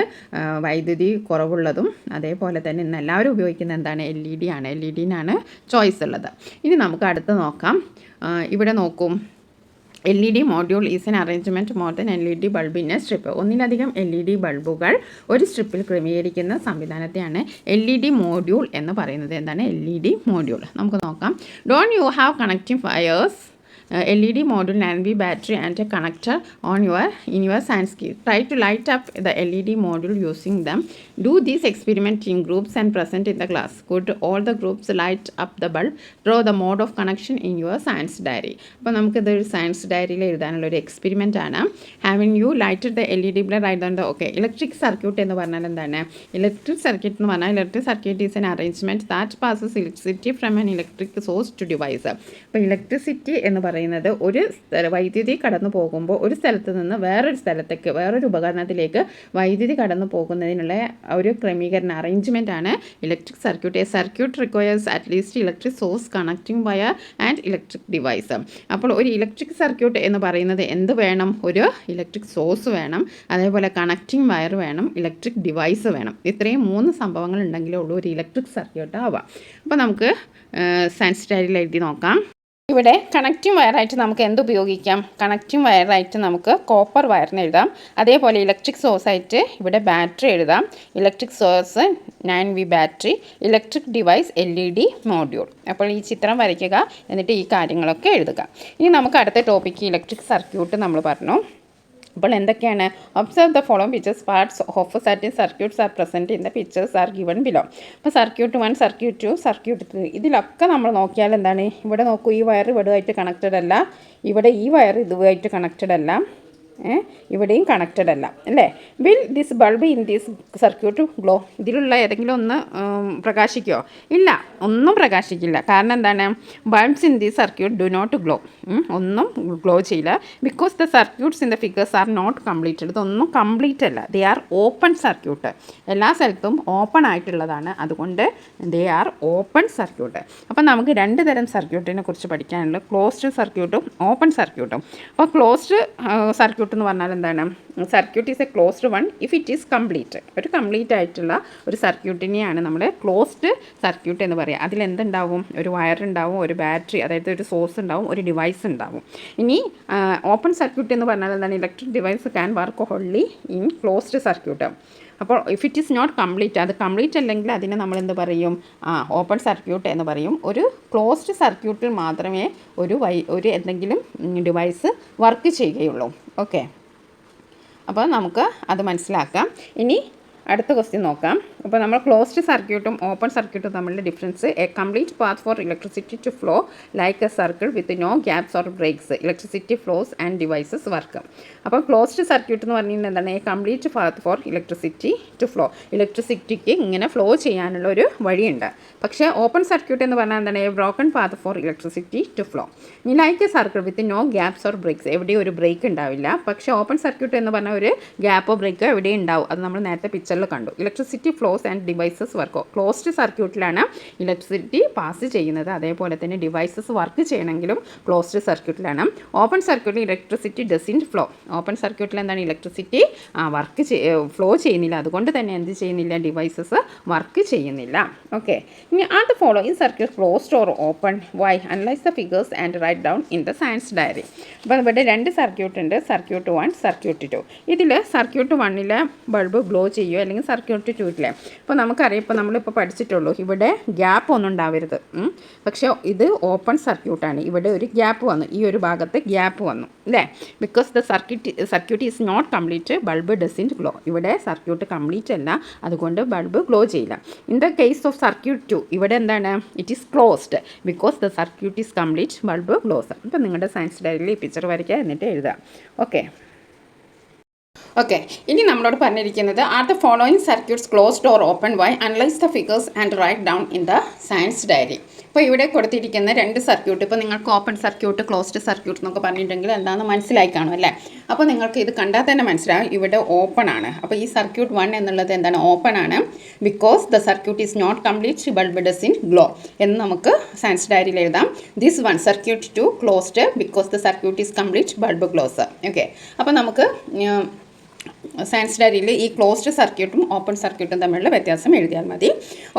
[SPEAKER 1] വൈദ്യുതി കുറവുള്ളതും അതേപോലെ തന്നെ ഇന്ന് എല്ലാവരും ഉപയോഗിക്കുന്ന എന്താണ്? LED ആണ്. LED-നാണ് ചോയ്സ് ഉള്ളത്. ഇനി നമുക്ക് അടുത്ത് നോക്കാം. ഇവിടെ നോക്കും. LED module is an arrangement more than LED bulb in A strip. ഒന്നിലധികം LED ബൾബുകൾ ഒരു സ്ട്രിപ്പിൽ ക്രമീകരിക്കുന്ന സംവിധാനത്തെയാണ് LED മോഡ്യൂൾ എന്ന് പറയുന്നത്. എന്താണ് LED മോഡ്യൂൾ? നമുക്ക് നോക്കാം. Don't you have connecting wires? LED module can be battery and a connector in your science kit. Try to light up the LED module using them. Do this experiment in groups and present in the class. Could all the groups light up the bulb? Draw the mode of connection in your science diary. അപ്പോൾ നമുക്കിതൊരു science ഡയറിയിൽ എഴുതാനുള്ള ഒരു experiment ആണ്. Having you lighted the LED bulb write on the okay. Electric circuit എന്ന് പറഞ്ഞാൽ എന്താണ്? Electric circuit എന്ന് പറഞ്ഞാൽ electric circuit is an arrangement that passes electricity from an electric source to device. അപ്പോൾ ഇലക്ട്രിസിറ്റി എന്ന് പറയുന്നത് ഒരു വൈദ്യുതി കടന്നു പോകുമ്പോൾ ഒരു സ്ഥലത്ത് നിന്ന് വേറൊരു സ്ഥലത്തേക്ക്, വേറൊരു ഉപകരണത്തിലേക്ക് വൈദ്യുതി കടന്നു പോകുന്നതിനുള്ള ഒരു ക്രമീകരണ അറേഞ്ച്മെൻ്റ് ആണ് electric circuit. A circuit requires at least electric source, connecting wire and electric device. അപ്പോൾ ഒരു ഇലക്ട്രിക് സർക്യൂട്ട് എന്ന് പറയുന്നത് എന്ത് വേണം? ഒരു ഇലക്ട്രിക് സോഴ്സ് വേണം, അതേപോലെ കണക്റ്റിംഗ് വയർ വേണം, ഇലക്ട്രിക് ഡിവൈസ് വേണം. ഇത്രയും 3 സംഭവങ്ങൾ ഉണ്ടെങ്കിലേ ഉള്ളൂ ഒരു ഇലക്ട്രിക് സർക്യൂട്ട് ആവാം. അപ്പോൾ നമുക്ക് സയൻസ് ഡയറിയിൽ എഴുതി നോക്കാം. ഇവിടെ കണക്റ്റിംഗ് വയറായിട്ട് നമുക്ക് എന്ത് ഉപയോഗിക്കാം? കണക്റ്റിംഗ് വയറായിട്ട് നമുക്ക് കോപ്പർ വയറിന് എഴുതാം. അതേപോലെ ഇലക്ട്രിക് സോഴ്സായിട്ട് ഇവിടെ ബാറ്ററി എഴുതാം. Electric source 9V battery, electric device LED module. അപ്പോൾ ഈ ചിത്രം വരയ്ക്കുക, എന്നിട്ട് ഈ കാര്യങ്ങളൊക്കെ എഴുതുക. ഇനി നമുക്ക് അടുത്ത ടോപ്പിക്ക് ഇലക്ട്രിക് സർക്യൂട്ട് നമ്മൾ പറഞ്ഞു. അപ്പോൾ എന്തൊക്കെയാണ്? Observe the following pictures. Parts of certain circuits are present in the pictures are given below. അപ്പോൾ സർക്യൂട്ട് 1, സർക്യൂട്ട് 2, സർക്യൂട്ട് 3 ഇതിലൊക്കെ നമ്മൾ നോക്കിയാൽ എന്താണ്? ഇവിടെ നോക്കൂ, ഈ വയർ ഇവിടുമായിട്ട് കണക്റ്റഡ് അല്ല, ഇവിടെ ഈ വയർ ഇതുമായിട്ട് കണക്റ്റഡ് അല്ല, ഇവിടെയും കണക്റ്റഡ് അല്ല അല്ലേ? Will this bulb in this circuit glow? ഇതിലുള്ള ഏതെങ്കിലും ഒന്ന് പ്രകാശിക്കുമോ? ഇല്ല, ഒന്നും പ്രകാശിക്കില്ല. കാരണം എന്താണ്? Bulbs in this circuit do not glow. ഒന്നും ഗ്ലോ ചെയ്യില്ല. Because the circuits in the figures are not completed. ഇതൊന്നും കംപ്ലീറ്റ് അല്ല. They are open circuit. എല്ലാ സ്ഥലത്തും ഓപ്പൺ ആയിട്ടുള്ളതാണ്. അതുകൊണ്ട് ദേ ആർ ഓപ്പൺ സർക്യൂട്ട്. അപ്പം നമുക്ക് രണ്ട് തരം സർക്യൂട്ടിനെ കുറിച്ച് പഠിക്കാനുള്ളത്, ക്ലോസ്ഡ് സർക്യൂട്ടും ഓപ്പൺ സർക്യൂട്ടും. അപ്പോൾ ക്ലോസ്ഡ് സർക്യൂട്ട് എന്ന് പറഞ്ഞാൽ എന്താണ്? Circuit is A closed one if it is complete. ഒരു കംപ്ലീറ്റ് ആയിട്ടുള്ള ഒരു സർക്യൂട്ടിനെയാണ് നമ്മൾ ക്ലോസ്ഡ് സർക്യൂട്ട് എന്ന് പറയുക. അതിലെന്തുണ്ടാവും? ഒരു വയർ ഉണ്ടാവും, ഒരു ബാറ്ററി, അതായത് ഒരു സോഴ്സ് ഉണ്ടാവും, ഒരു ഡിവൈസ് ഉണ്ടാവും. ഇനി ഓപ്പൺ സർക്യൂട്ട് എന്ന് പറഞ്ഞാൽ എന്താണ്? Electric device can work only in closed circuit. അപ്പോൾ if it is not complete, അത് കംപ്ലീറ്റ് അല്ലെങ്കിൽ അതിനെ നമ്മൾ എന്ത് പറയും? ഓപ്പൺ സർക്യൂട്ട് എന്ന് പറയും. ഒരു ക്ലോസ്ഡ് സർക്യൂട്ടിൽ മാത്രമേ ഒരു എന്തെങ്കിലും ഡിവൈസ് വർക്ക് ചെയ്യുകയുള്ളൂ. ഓക്കെ, അപ്പോൾ നമുക്ക് അത് മനസ്സിലാക്കാം. ഇനി അടുത്ത ക്വസ്റ്റ്യൻ നോക്കാം. അപ്പോൾ നമ്മൾ ക്ലോസ്ഡ് സർക്യൂട്ടും ഓപ്പൺ സർക്യൂട്ടും തമ്മിലുള്ള difference. A complete path for electricity to flow like a circle with no gaps or breaks. Electricity flows and devices work. അപ്പോൾ ക്ലോസ്ഡ് സർക്യൂട്ട് എന്ന് പറഞ്ഞാൽ എന്താണ്? A complete path for electricity to flow. ഇലക്ട്രിസിറ്റിക്ക് ഇങ്ങനെ flow ചെയ്യാനുള്ള ഒരു വഴിയുണ്ട്. പക്ഷേ ഓപ്പൺ സർക്യൂട്ട് എന്ന് പറഞ്ഞാൽ എന്താണ്? A broken path for electricity to flow. ഇനി like a circle with no gaps or breaks. എവിടെയും ഒരു ബ്രേക്ക് ഉണ്ടാവില്ല. പക്ഷേ ഓപ്പൺ സർക്യൂട്ട് എന്ന് പറഞ്ഞാൽ ഒരു ഗ്യാപ്പോ ബ്രേക്കോ എവിടെയും ഉണ്ടാവും. അത് നമ്മൾ നേരത്തെ പിക്ചറിൽ കണ്ടു. Electricity flows and devices work. Closed സർക്യൂട്ടിലാണ് ഇലക്ട്രിസിറ്റി പാസ് ചെയ്യുന്നത്. അതേപോലെ തന്നെ ഡിവൈസസ് വർക്ക് ചെയ്യണമെങ്കിലും ക്ലോസ്ഡ് സർക്യൂട്ടിലാണ്. ഓപ്പൺ സർക്യൂട്ടിൽ ഇലക്ട്രിസിറ്റി ഡസിൻറ്റ് ഫ്ലോ. ഓപ്പൺ സർക്യൂട്ടിൽ എന്താണ്? ഇലക്ട്രിസിറ്റി വർക്ക് ഫ്ലോ ചെയ്യുന്നില്ല. അതുകൊണ്ട് തന്നെ എന്ത് ചെയ്യുന്നില്ല? ഡിവൈസസ് വർക്ക് ചെയ്യുന്നില്ല. ഓക്കെ, ഇനി are the following circuit closed or open? Why? Analyse the figures and write down in the science diary. അപ്പോൾ ഇവിടെ രണ്ട് സർക്യൂട്ട് ഉണ്ട്, സർക്യൂട്ട് 1, സർക്യൂട്ട് 2. ഇതിൽ സർക്യൂട്ട് 1 ബൾബ് ഗ്ലോ ചെയ്യുമോ, അല്ലെങ്കിൽ സർക്യൂട്ട് 2 അപ്പോൾ നമുക്കറിയാം, ഇപ്പോൾ നമ്മളിപ്പോൾ പഠിച്ചിട്ടുള്ളൂ, ഇവിടെ ഗ്യാപ്പ് ഒന്നും ഉണ്ടാവരുത്. പക്ഷേ ഇത് ഓപ്പൺ സർക്യൂട്ടാണ്. ഇവിടെ ഒരു ഗ്യാപ്പ് വന്നു, ഈ ഒരു ഭാഗത്ത് ഗ്യാപ്പ് വന്നു അല്ലേ? Because the circuit is not complete, bulb doesn't glow. ഇവിടെ സർക്യൂട്ട് കംപ്ലീറ്റ് അല്ല, അതുകൊണ്ട് ബൾബ് ഗ്ലോ ചെയ്യില്ല. In the case of circuit 2 ഇവിടെ എന്താണ്? It is closed because the circuit is complete, bulb glows. അപ്പോൾ നിങ്ങളുടെ സയൻസ് ഡയറിയിൽ ഈ പിക്ചർ വരയ്ക്കുക, എന്നിട്ട് എഴുതുക. ഓക്കെ, ഇനി നമ്മളോട് പറഞ്ഞിരിക്കുന്നത് are the following circuits closed or open? Why? Analyse the figures and write down in the science diary. അപ്പോൾ ഇവിടെ കൊടുത്തിരിക്കുന്ന രണ്ട് സർക്യൂട്ട്, ഇപ്പോൾ നിങ്ങൾക്ക് ഓപ്പൺ സർക്യൂട്ട്, ക്ലോസ്ഡ് സർക്യൂട്ട് എന്നൊക്കെ പറഞ്ഞിട്ടുണ്ടെങ്കിൽ എന്താണെന്ന് മനസ്സിലായി കാണും അല്ലേ? അപ്പോൾ നിങ്ങൾക്ക് ഇത് കണ്ടാൽ തന്നെ മനസ്സിലാവും ഇവിടെ ഓപ്പൺ ആണ്. അപ്പോൾ ഈ സർക്യൂട്ട് 1 എന്നുള്ളത് എന്താണ്? ഓപ്പൺ ആണ്. Because the circuit is not complete, bulb doesn't glow എന്ന് നമുക്ക് സയൻസ് ഡയറിയിൽ എഴുതാം. This 1 circuit 2 closed because the circuit is complete, bulb glows. Okay, അപ്പോൾ നമുക്ക് സയൻസ് ഡയറിയിൽ ഈ ക്ലോസ്ഡ് സർക്യൂട്ടും ഓപ്പൺ സർക്യൂട്ടും തമ്മിലുള്ള വ്യത്യാസം എഴുതിയാൽ മതി.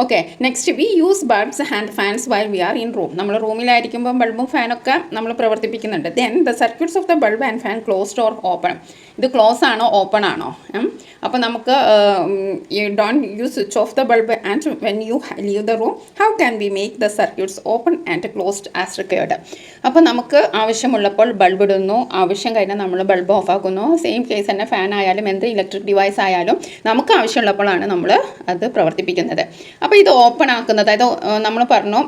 [SPEAKER 1] Okay, next we use bulbs and fans while we are in room. നമ്മൾ റൂമിലായിരിക്കുമ്പോൾ ബൾബും ഫാനൊക്കെ നമ്മൾ പ്രവർത്തിപ്പിക്കുന്നുണ്ട്. Then the circuits of the bulb and fan closed or open. ഇത് ക്ലോസ് ആണോ ഓപ്പൺ ആണോ? അപ്പോൾ നമുക്ക് you don't use switch off the bulb and when you leave the room how can we make the circuits open and closed as required. അപ്പോൾ നമുക്ക് ആവശ്യമുള്ളപ്പോൾ bulb ഇടുന്നു, ആവശ്യം കഴിഞ്ഞാൽ നമ്മൾ ബൾബ് ഓഫ് ആക്കുന്നു. സെയിം കേസ് തന്നെ ഫാൻ ആയാലും എന്ത് ഇലക്ട്രിക് ഡിവൈസ് ആയാലും നമുക്ക് ആവശ്യമുള്ളപ്പോഴാണ് നമ്മൾ അത് പ്രവർത്തിപ്പിക്കുന്നത്. അപ്പോൾ ഇത് ഓപ്പൺ ആക്കുന്നത്, അതായത് നമ്മൾ പറഞ്ഞു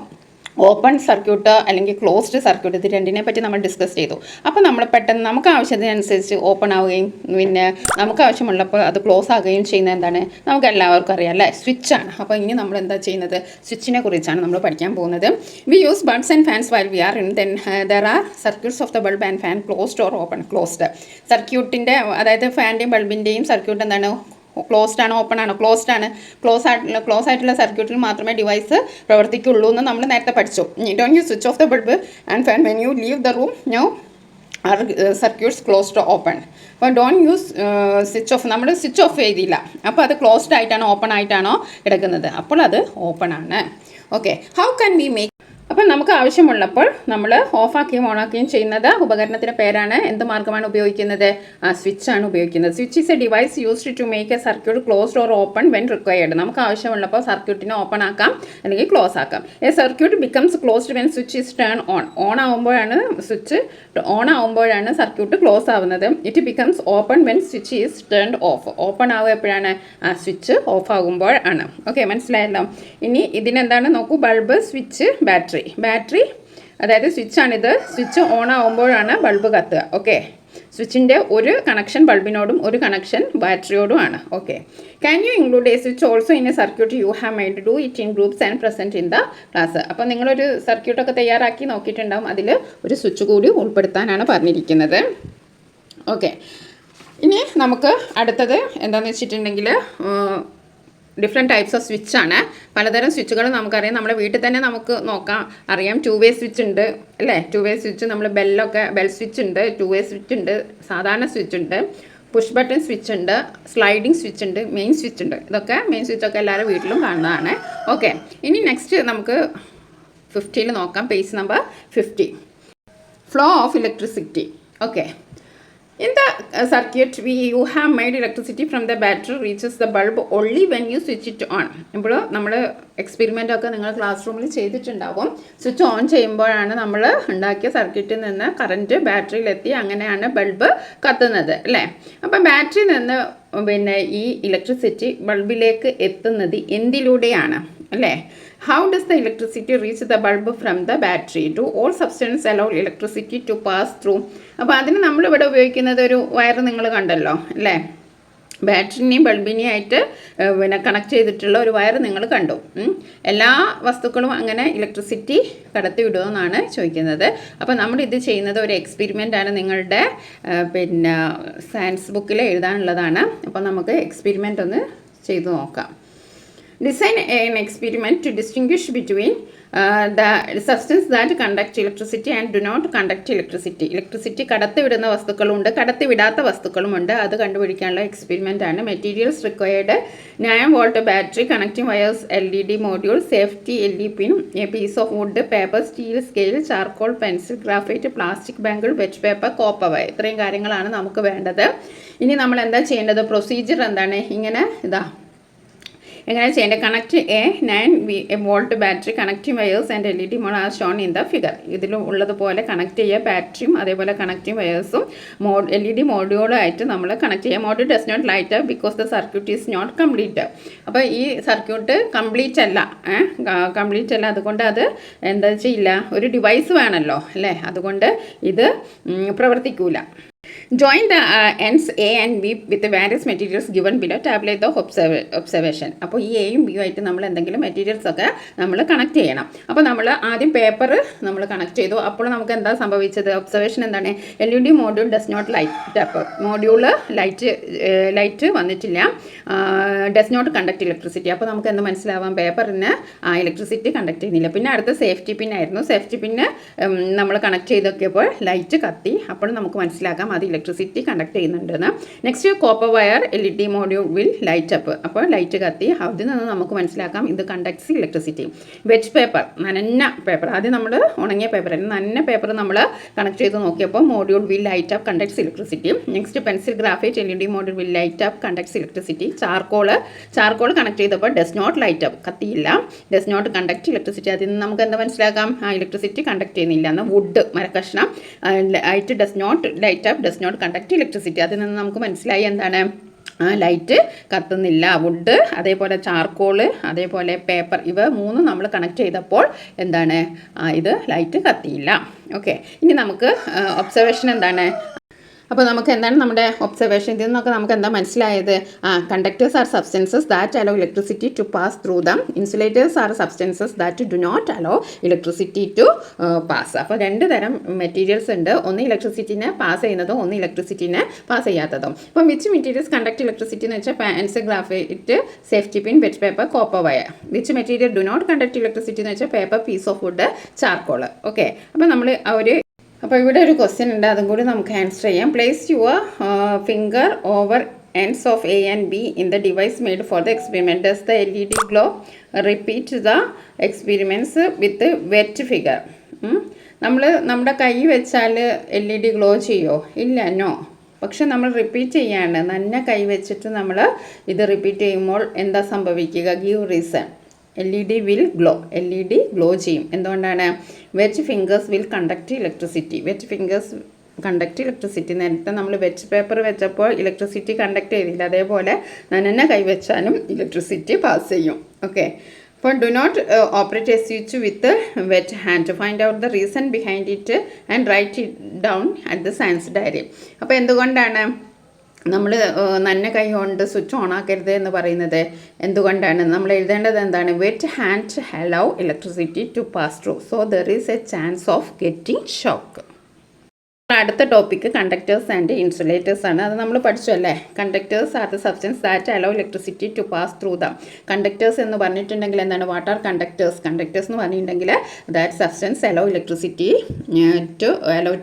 [SPEAKER 1] ഓപ്പൺ സർക്യൂട്ട് അല്ലെങ്കിൽ ക്ലോസ്ഡ് സർക്യൂട്ട്, ഇത് രണ്ടിനെ പറ്റി നമ്മൾ ഡിസ്കസ് ചെയ്തു. അപ്പോൾ നമ്മൾ പെട്ടെന്ന് നമുക്ക് ആവശ്യത്തിനനുസരിച്ച് ഓപ്പൺ ആവുകയും പിന്നെ നമുക്ക് ആവശ്യമുള്ളപ്പോൾ അത് ക്ലോസ് ആവുകയും ചെയ്യുന്നത് എന്താണ്? നമുക്ക് എല്ലാവർക്കും അറിയാം അല്ലേ? സ്വിച്ചാണ്. അപ്പോൾ ഇനി നമ്മൾ എന്താ ചെയ്യുന്നത്? സ്വിച്ചിനെ കുറിച്ചാണ് നമ്മൾ പഠിക്കാൻ പോകുന്നത്. We use bulbs and fans while we are in then there are circuits of the bulb and fan closed or open. Closed സർക്യൂട്ടിൻ്റെ, അതായത് ഫാൻ്റെയും ബൾബിൻ്റെയും സർക്യൂട്ട് എന്താണ്? ക്ലോസ്ഡ് ആണോ ഓപ്പൺ ആണോ? ക്ലോസ്ഡ് ആണ്. ക്ലോസ് ആയിട്ടുള്ള സർക്യൂട്ടിൽ മാത്രമേ ഡിവൈസ് പ്രവർത്തിക്കുള്ളൂ എന്ന് നമ്മൾ നേരത്തെ പഠിച്ചു. Don't you switch off the bulb and fan when you leave the room. No are circuits closed open. അപ്പോൾ ഡോണ്ട് യൂസ് സ്വിച്ച് ഓഫ്. നമ്മൾ സ്വിച്ച് ഓഫ് ചെയ്തില്ല, അപ്പോൾ അത് ക്ലോസ്ഡ് ആയിട്ടാണോ ഓപ്പൺ ആയിട്ടാണോ കിടക്കുന്നത്? അപ്പോൾ അത് ഓപ്പൺ ആണ്. Okay, how can we make അപ്പം നമുക്ക് ആവശ്യമുള്ളപ്പോൾ നമ്മൾ ഓഫാക്കുകയും ഓണാക്കുകയും ചെയ്യുന്നത് ഉപകരണത്തിൻ്റെ പേരാണ്. എന്ത് മാർഗ്ഗമാണ് ഉപയോഗിക്കുന്നത്? സ്വിച്ചാണ് ഉപയോഗിക്കുന്നത്. Switch is a device used to make a circuit closed or open when required. നമുക്ക് ആവശ്യമുള്ളപ്പോൾ സർക്യൂട്ടിനെ ഓപ്പൺ ആക്കാം അല്ലെങ്കിൽ ക്ലോസ് ആക്കാം. A circuit becomes closed when switch is turn on ആവുമ്പോഴാണ് സ്വിച്ച് ഓൺ ആവുമ്പോഴാണ് സർക്യൂട്ട് ക്ലോസ് ആവുന്നത്. It becomes open when switch is turned off. Open ആവുക എപ്പോഴാണ്? സ്വിച്ച് ഓഫ് ആകുമ്പോഴാണ്. ഓക്കെ, മനസ്സിലായല്ലോ. ഇനി ഇതിനെന്താണ് നോക്കൂ, ബൾബ്, സ്വിച്ച്, ബാറ്ററി അതായത് സ്വിച്ചാണിത്. സ്വിച്ച് ഓൺ ആവുമ്പോഴാണ് ബൾബ് കത്തുക. ഓക്കെ, സ്വിച്ചിൻ്റെ ഒരു കണക്ഷൻ ബൾബിനോടും ഒരു കണക്ഷൻ ബാറ്ററിയോടുമാണ്. Okay, can you include a switch also in a circuit you have made do it in groups and present in the class. അപ്പോൾ നിങ്ങളൊരു സർക്യൂട്ടൊക്കെ തയ്യാറാക്കി നോക്കിയിട്ടുണ്ടാവും, അതിൽ ഒരു സ്വിച്ച് കൂടി ഉൾപ്പെടുത്താനാണ് പറഞ്ഞിരിക്കുന്നത്. ഓക്കെ, ഇനി നമുക്ക് അടുത്തത് എന്താണെന്ന് വെച്ചിട്ടുണ്ടെങ്കിൽ ഡിഫറെൻറ്റ് ടൈപ്സ് ഓഫ് സ്വിച്ചാണ്. പലതരം സ്വിച്ചുകൾ നമുക്കറിയാം. നമ്മുടെ വീട്ടിൽ തന്നെ നമുക്ക് നോക്കാം, അറിയാം. 2 വേ സ്വിച്ച് ഉണ്ട് അല്ലേ? 2 വേ സ്വിച്ച്, നമ്മൾ ബെൽ സ്വിച്ച് ഉണ്ട്, 2 വേ സ്വിച്ച് ഉണ്ട്, സാധാരണ സ്വിച്ച് ഉണ്ട്, പുഷ് ബട്ടൺ സ്വിച്ച് ഉണ്ട്, സ്ലൈഡിങ് സ്വിച്ച് ഉണ്ട്, മെയിൻ സ്വിച്ച് ഉണ്ട്. ഇതൊക്കെ മെയിൻ സ്വിച്ചൊക്കെ എല്ലാവരും വീട്ടിലും കാണുന്നതാണ്. ഓക്കെ, ഇനി നെക്സ്റ്റ് നമുക്ക് 50 നോക്കാം. Page number 50. Flow of electricity. Okay, in the circuit you have made electricity from the battery reaches the bulb only when you switch it on. ഇപ്പോൾ നമ്മൾ എക്സ്പെരിമെൻ്റ് ഒക്കെ നിങ്ങൾ ക്ലാസ് റൂമിൽ ചെയ്തിട്ടുണ്ടാവും. സ്വിച്ച് ഓൺ ചെയ്യുമ്പോഴാണ് നമ്മൾ ഉണ്ടാക്കിയ സർക്യൂട്ടിൽ നിന്ന് കറൻറ്റ് ബാറ്ററിയിലെത്തി അങ്ങനെയാണ് ബൾബ് കത്തുന്നത് അല്ലേ? അപ്പം ബാറ്ററിയിൽ നിന്ന് പിന്നെ ഈ ഇലക്ട്രിസിറ്റി ബൾബിലേക്ക് എത്തുന്നത് എന്തിലൂടെയാണ് അല്ലേ? How does the electricity reach the bulb from the battery? Do all substances allow electricity to pass through? അപ്പോൾ അതിന് നമ്മളിവിടെ ഉപയോഗിക്കുന്നത് ഒരു വയർ നിങ്ങൾ കണ്ടല്ലോ അല്ലേ? ബാറ്ററിനെയും ബൾബിനെയും ആയിട്ട് പിന്നെ കണക്ട് ചെയ്തിട്ടുള്ള ഒരു വയർ നിങ്ങൾ കണ്ടു. എല്ലാ വസ്തുക്കളും അങ്ങനെ ഇലക്ട്രിസിറ്റി കടത്തി വിടുമെന്നാണ് ചോദിക്കുന്നത്. അപ്പോൾ നമ്മളിത് ചെയ്യുന്നത് ഒരു എക്സ്പെരിമെൻ്റ് ആണ്. നിങ്ങളുടെ പിന്നെ സയൻസ് ബുക്കിൽ എഴുതാനുള്ളതാണ്. അപ്പോൾ നമുക്ക് എക്സ്പെരിമെൻ്റ് ഒന്ന് ചെയ്തു നോക്കാം. Design an experiment to distinguish between the substance that conduct electricity and do not conduct electricity. Electricity കടത്തിവിടുന്ന വസ്തുക്കളുണ്ട്, കടത്തിവിടാത്ത വസ്തുക്കളുമുണ്ട്. അത് കണ്ടുപിടിക്കാനുള്ള എക്സ്പെരിമെൻ്റ് ആണ്. Materials required 9 volt battery, connecting wires, LED module, safety LED pin, a piece of wood, paper, steel scale, charcoal, pencil, graphite, plastic bangle, wet paper, copper wire. ഇത്രയും കാര്യങ്ങളാണ് നമുക്ക് വേണ്ടത്. ഇനി നമ്മൾ എന്താ ചെയ്യേണ്ടത്? പ്രൊസീജിയർ എന്താണ്? ഇങ്ങനെ എങ്ങനെ ചെയ്യേണ്ടത്? Connect a 9 volt battery, connecting wires and LED mode are shown in the figure. ഇതിൽ ഉള്ളതുപോലെ കണക്ട് ചെയ്യുക. ബാറ്ററിയും അതേപോലെ കണക്റ്റിംഗ് വയേഴ്സും LED മോഡ്യൂളായിട്ട് നമ്മൾ കണക്ട് ചെയ്യുക. Module does not light up because the circuit is not complete. അപ്പോൾ ഈ സർക്യൂട്ട് കംപ്ലീറ്റ് അല്ല, അതുകൊണ്ട് അത് എന്താ ചെയ്യില്ല, ഒരു ഡിവൈസ് വേണമല്ലോ അല്ലേ? അതുകൊണ്ട് ഇത് പ്രവർത്തിക്കൂല. Join the ends A and B with the various materials given below. Tabulate the observation. അപ്പോൾ ഈ എയും ബിയും ആയിട്ട് നമ്മൾ എന്തെങ്കിലും മെറ്റീരിയൽസ് ഒക്കെ നമ്മൾ കണക്ട് ചെയ്യണം. അപ്പോൾ നമ്മൾ ആദ്യം പേപ്പർ നമ്മൾ കണക്ട് ചെയ്തു. അപ്പോൾ നമുക്ക് എന്താ സംഭവിച്ചത്? ഒബ്സർവേഷൻ എന്താണ്? LED module does not light up. Module light വന്നിട്ടില്ല. Does not conduct electricity. അപ്പോൾ നമുക്ക് എന്ത് മനസ്സിലാവാം? പേപ്പറിന് ഇലക്ട്രിസിറ്റി കണ്ടക്ട് ചെയ്യുന്നില്ല. പിന്നെ അടുത്ത സേഫ്റ്റി പിൻ ആയിരുന്നു. സേഫ്റ്റി പിന്ന് നമ്മൾ കണക്ട് ചെയ്ത് നോക്കിയപ്പോൾ ലൈറ്റ് കത്തി. അപ്പോൾ നമുക്ക് മനസ്സിലാക്കാം അത് ഇലക്ട്രിസിറ്റി കണ്ടക്ട് ചെയ്യുന്നുണ്ടെന്ന്. Next copper wire LED module will light up. അപ്പോൾ ലൈറ്റ് കത്തി. അതിൽ നിന്ന് നമുക്ക് മനസ്സിലാക്കാം ഇത് കണ്ടക്ട്സ് ഇലക്ട്രിസിറ്റി. വെറ്റ് പേപ്പർ, നനഞ്ഞ പേപ്പർ, ആദ്യം നമ്മൾ ഉണങ്ങിയ പേപ്പർ അല്ല, നനഞ്ഞ പേപ്പർ നമ്മൾ കണക്ട് ചെയ്ത് നോക്കിയപ്പോൾ module will light up, conducts electricity. Next pencil, graphite, LED module will light up, conducts electricity. Charcoal connect ചെയ്തപ്പോൾ ഡസ് നോട്ട് ലൈറ്റ് അപ്പ്, കത്തിയില്ല, ഡസ് നോട്ട് കണ്ടക്ട് ഇലക്ട്രിസിറ്റി. അതിൽ നിന്ന് നമുക്ക് എന്താ മനസ്സിലാക്കാം? ഇലക്ട്രിസിറ്റി കണ്ടക്ട് ചെയ്യുന്നില്ല എന്ന്. വുഡ്, മരക്കഷ്ണം, light does not light up, does not conduct electricity. അതിൽ നിന്ന് നമുക്ക് മനസ്സിലായി എന്താണ്? ലൈറ്റ് കത്തുന്നില്ല. വുഡ്, അതേപോലെ ചാർക്കോള്, അതേപോലെ പേപ്പർ, ഇവ മൂന്നും നമ്മൾ കണക്ട് ചെയ്തപ്പോൾ എന്താണ്? ഇത് ലൈറ്റ് കത്തിയില്ല. ഓക്കെ, ഇനി നമുക്ക് ഒബ്സർവേഷൻ എന്താണ്? അപ്പോൾ നമുക്ക് എന്താണ് നമ്മുടെ ഒബ്സർവേഷൻ? ഇതിൽ നിന്നൊക്കെ നമുക്ക് എന്താ മനസ്സിലായത്? Conductors are substances that allow electricity to pass through them. Insulators are substances that do not allow electricity to pass. അപ്പോൾ രണ്ട് തരം മെറ്റീരിയൽസ് ഉണ്ട്. ഒന്ന് ഇലക്ട്രിസിറ്റിനെ പാസ് ചെയ്യുന്നതും ഒന്ന് ഇലക്ട്രിസിറ്റിനെ പാസ് ചെയ്യാത്തതും. അപ്പോൾ വിച്ച് മെറ്റീരിയൽസ് കണ്ടക്ട് ഇലക്ട്രിസിറ്റി എന്ന് വെച്ചാൽ pencil, graphite, safety pin, wet paper, copper wire. Which material do not conduct electricity എന്ന് വെച്ചാൽ paper, piece of wood, charcoal. Okay, അപ്പോൾ നമ്മൾ അപ്പോൾ ഇവിടെ ഒരു ക്വസ്റ്റ്യൻ ഉണ്ട്, അതും കൂടി നമുക്ക് ആൻസർ ചെയ്യാം. Place your finger over ends of A and B in the device made for the experiment. Does the LED glow? Repeat the experiments with wet figure. നമ്മൾ നമ്മുടെ കൈ വെച്ചാൽ LED ഗ്ലോ ചെയ്യുമോ? ഇല്ല, നോ. പക്ഷെ നമ്മൾ റിപ്പീറ്റ് ചെയ്യാണ്. നന്ന കൈ വെച്ചിട്ട് നമ്മൾ ഇത് റിപ്പീറ്റ് ചെയ്യുമ്പോൾ എന്താ സംഭവിക്കുക? Give reason. LED will glow. LED glow ചെയ്യും. എന്തുകൊണ്ടാണ്? Wet fingers will conduct electricity. Wet fingers conduct electricity. നേരത്തെ നമ്മൾ വെറ്റ് പേപ്പർ വെച്ചപ്പോൾ ഇലക്ട്രിസിറ്റി കണ്ടക്ട് ചെയ്തില്ല. അതേപോലെ നനഞ്ഞ കൈ വെച്ചാലും ഇലക്ട്രിസിറ്റി പാസ് ചെയ്യും. ഓക്കെ. അപ്പോൾ do not operate a switch with wet hand. Find out the reason behind it and write it down at the science diary. അപ്പോൾ എന്തുകൊണ്ടാണ് നമ്മൾ നന്ന കൈ കൊണ്ട് സ്വിച്ച് ഓൺ ആക്കരുത് എന്ന് പറയുന്നത്? എന്തുകൊണ്ടാണ്? നമ്മൾ എഴുതേണ്ടത് എന്താണ്? Wet hand allow electricity to pass through, so there is a chance of getting shock. അടുത്ത ടോപ്പിക്ക് കണ്ടക്ടേഴ്സ് ആൻഡ് ഇൻസുലേറ്റേഴ്സ് ആണ്. അത് നമ്മൾ പഠിച്ചു അല്ലേ? Conductors are the substance that allow electricity to pass through them. Conductors എന്ന് പറഞ്ഞിട്ടുണ്ടെങ്കിൽ എന്താണ്? What are conductors? Conductors എന്ന് പറഞ്ഞിട്ടുണ്ടെങ്കിൽ that substance allow electricity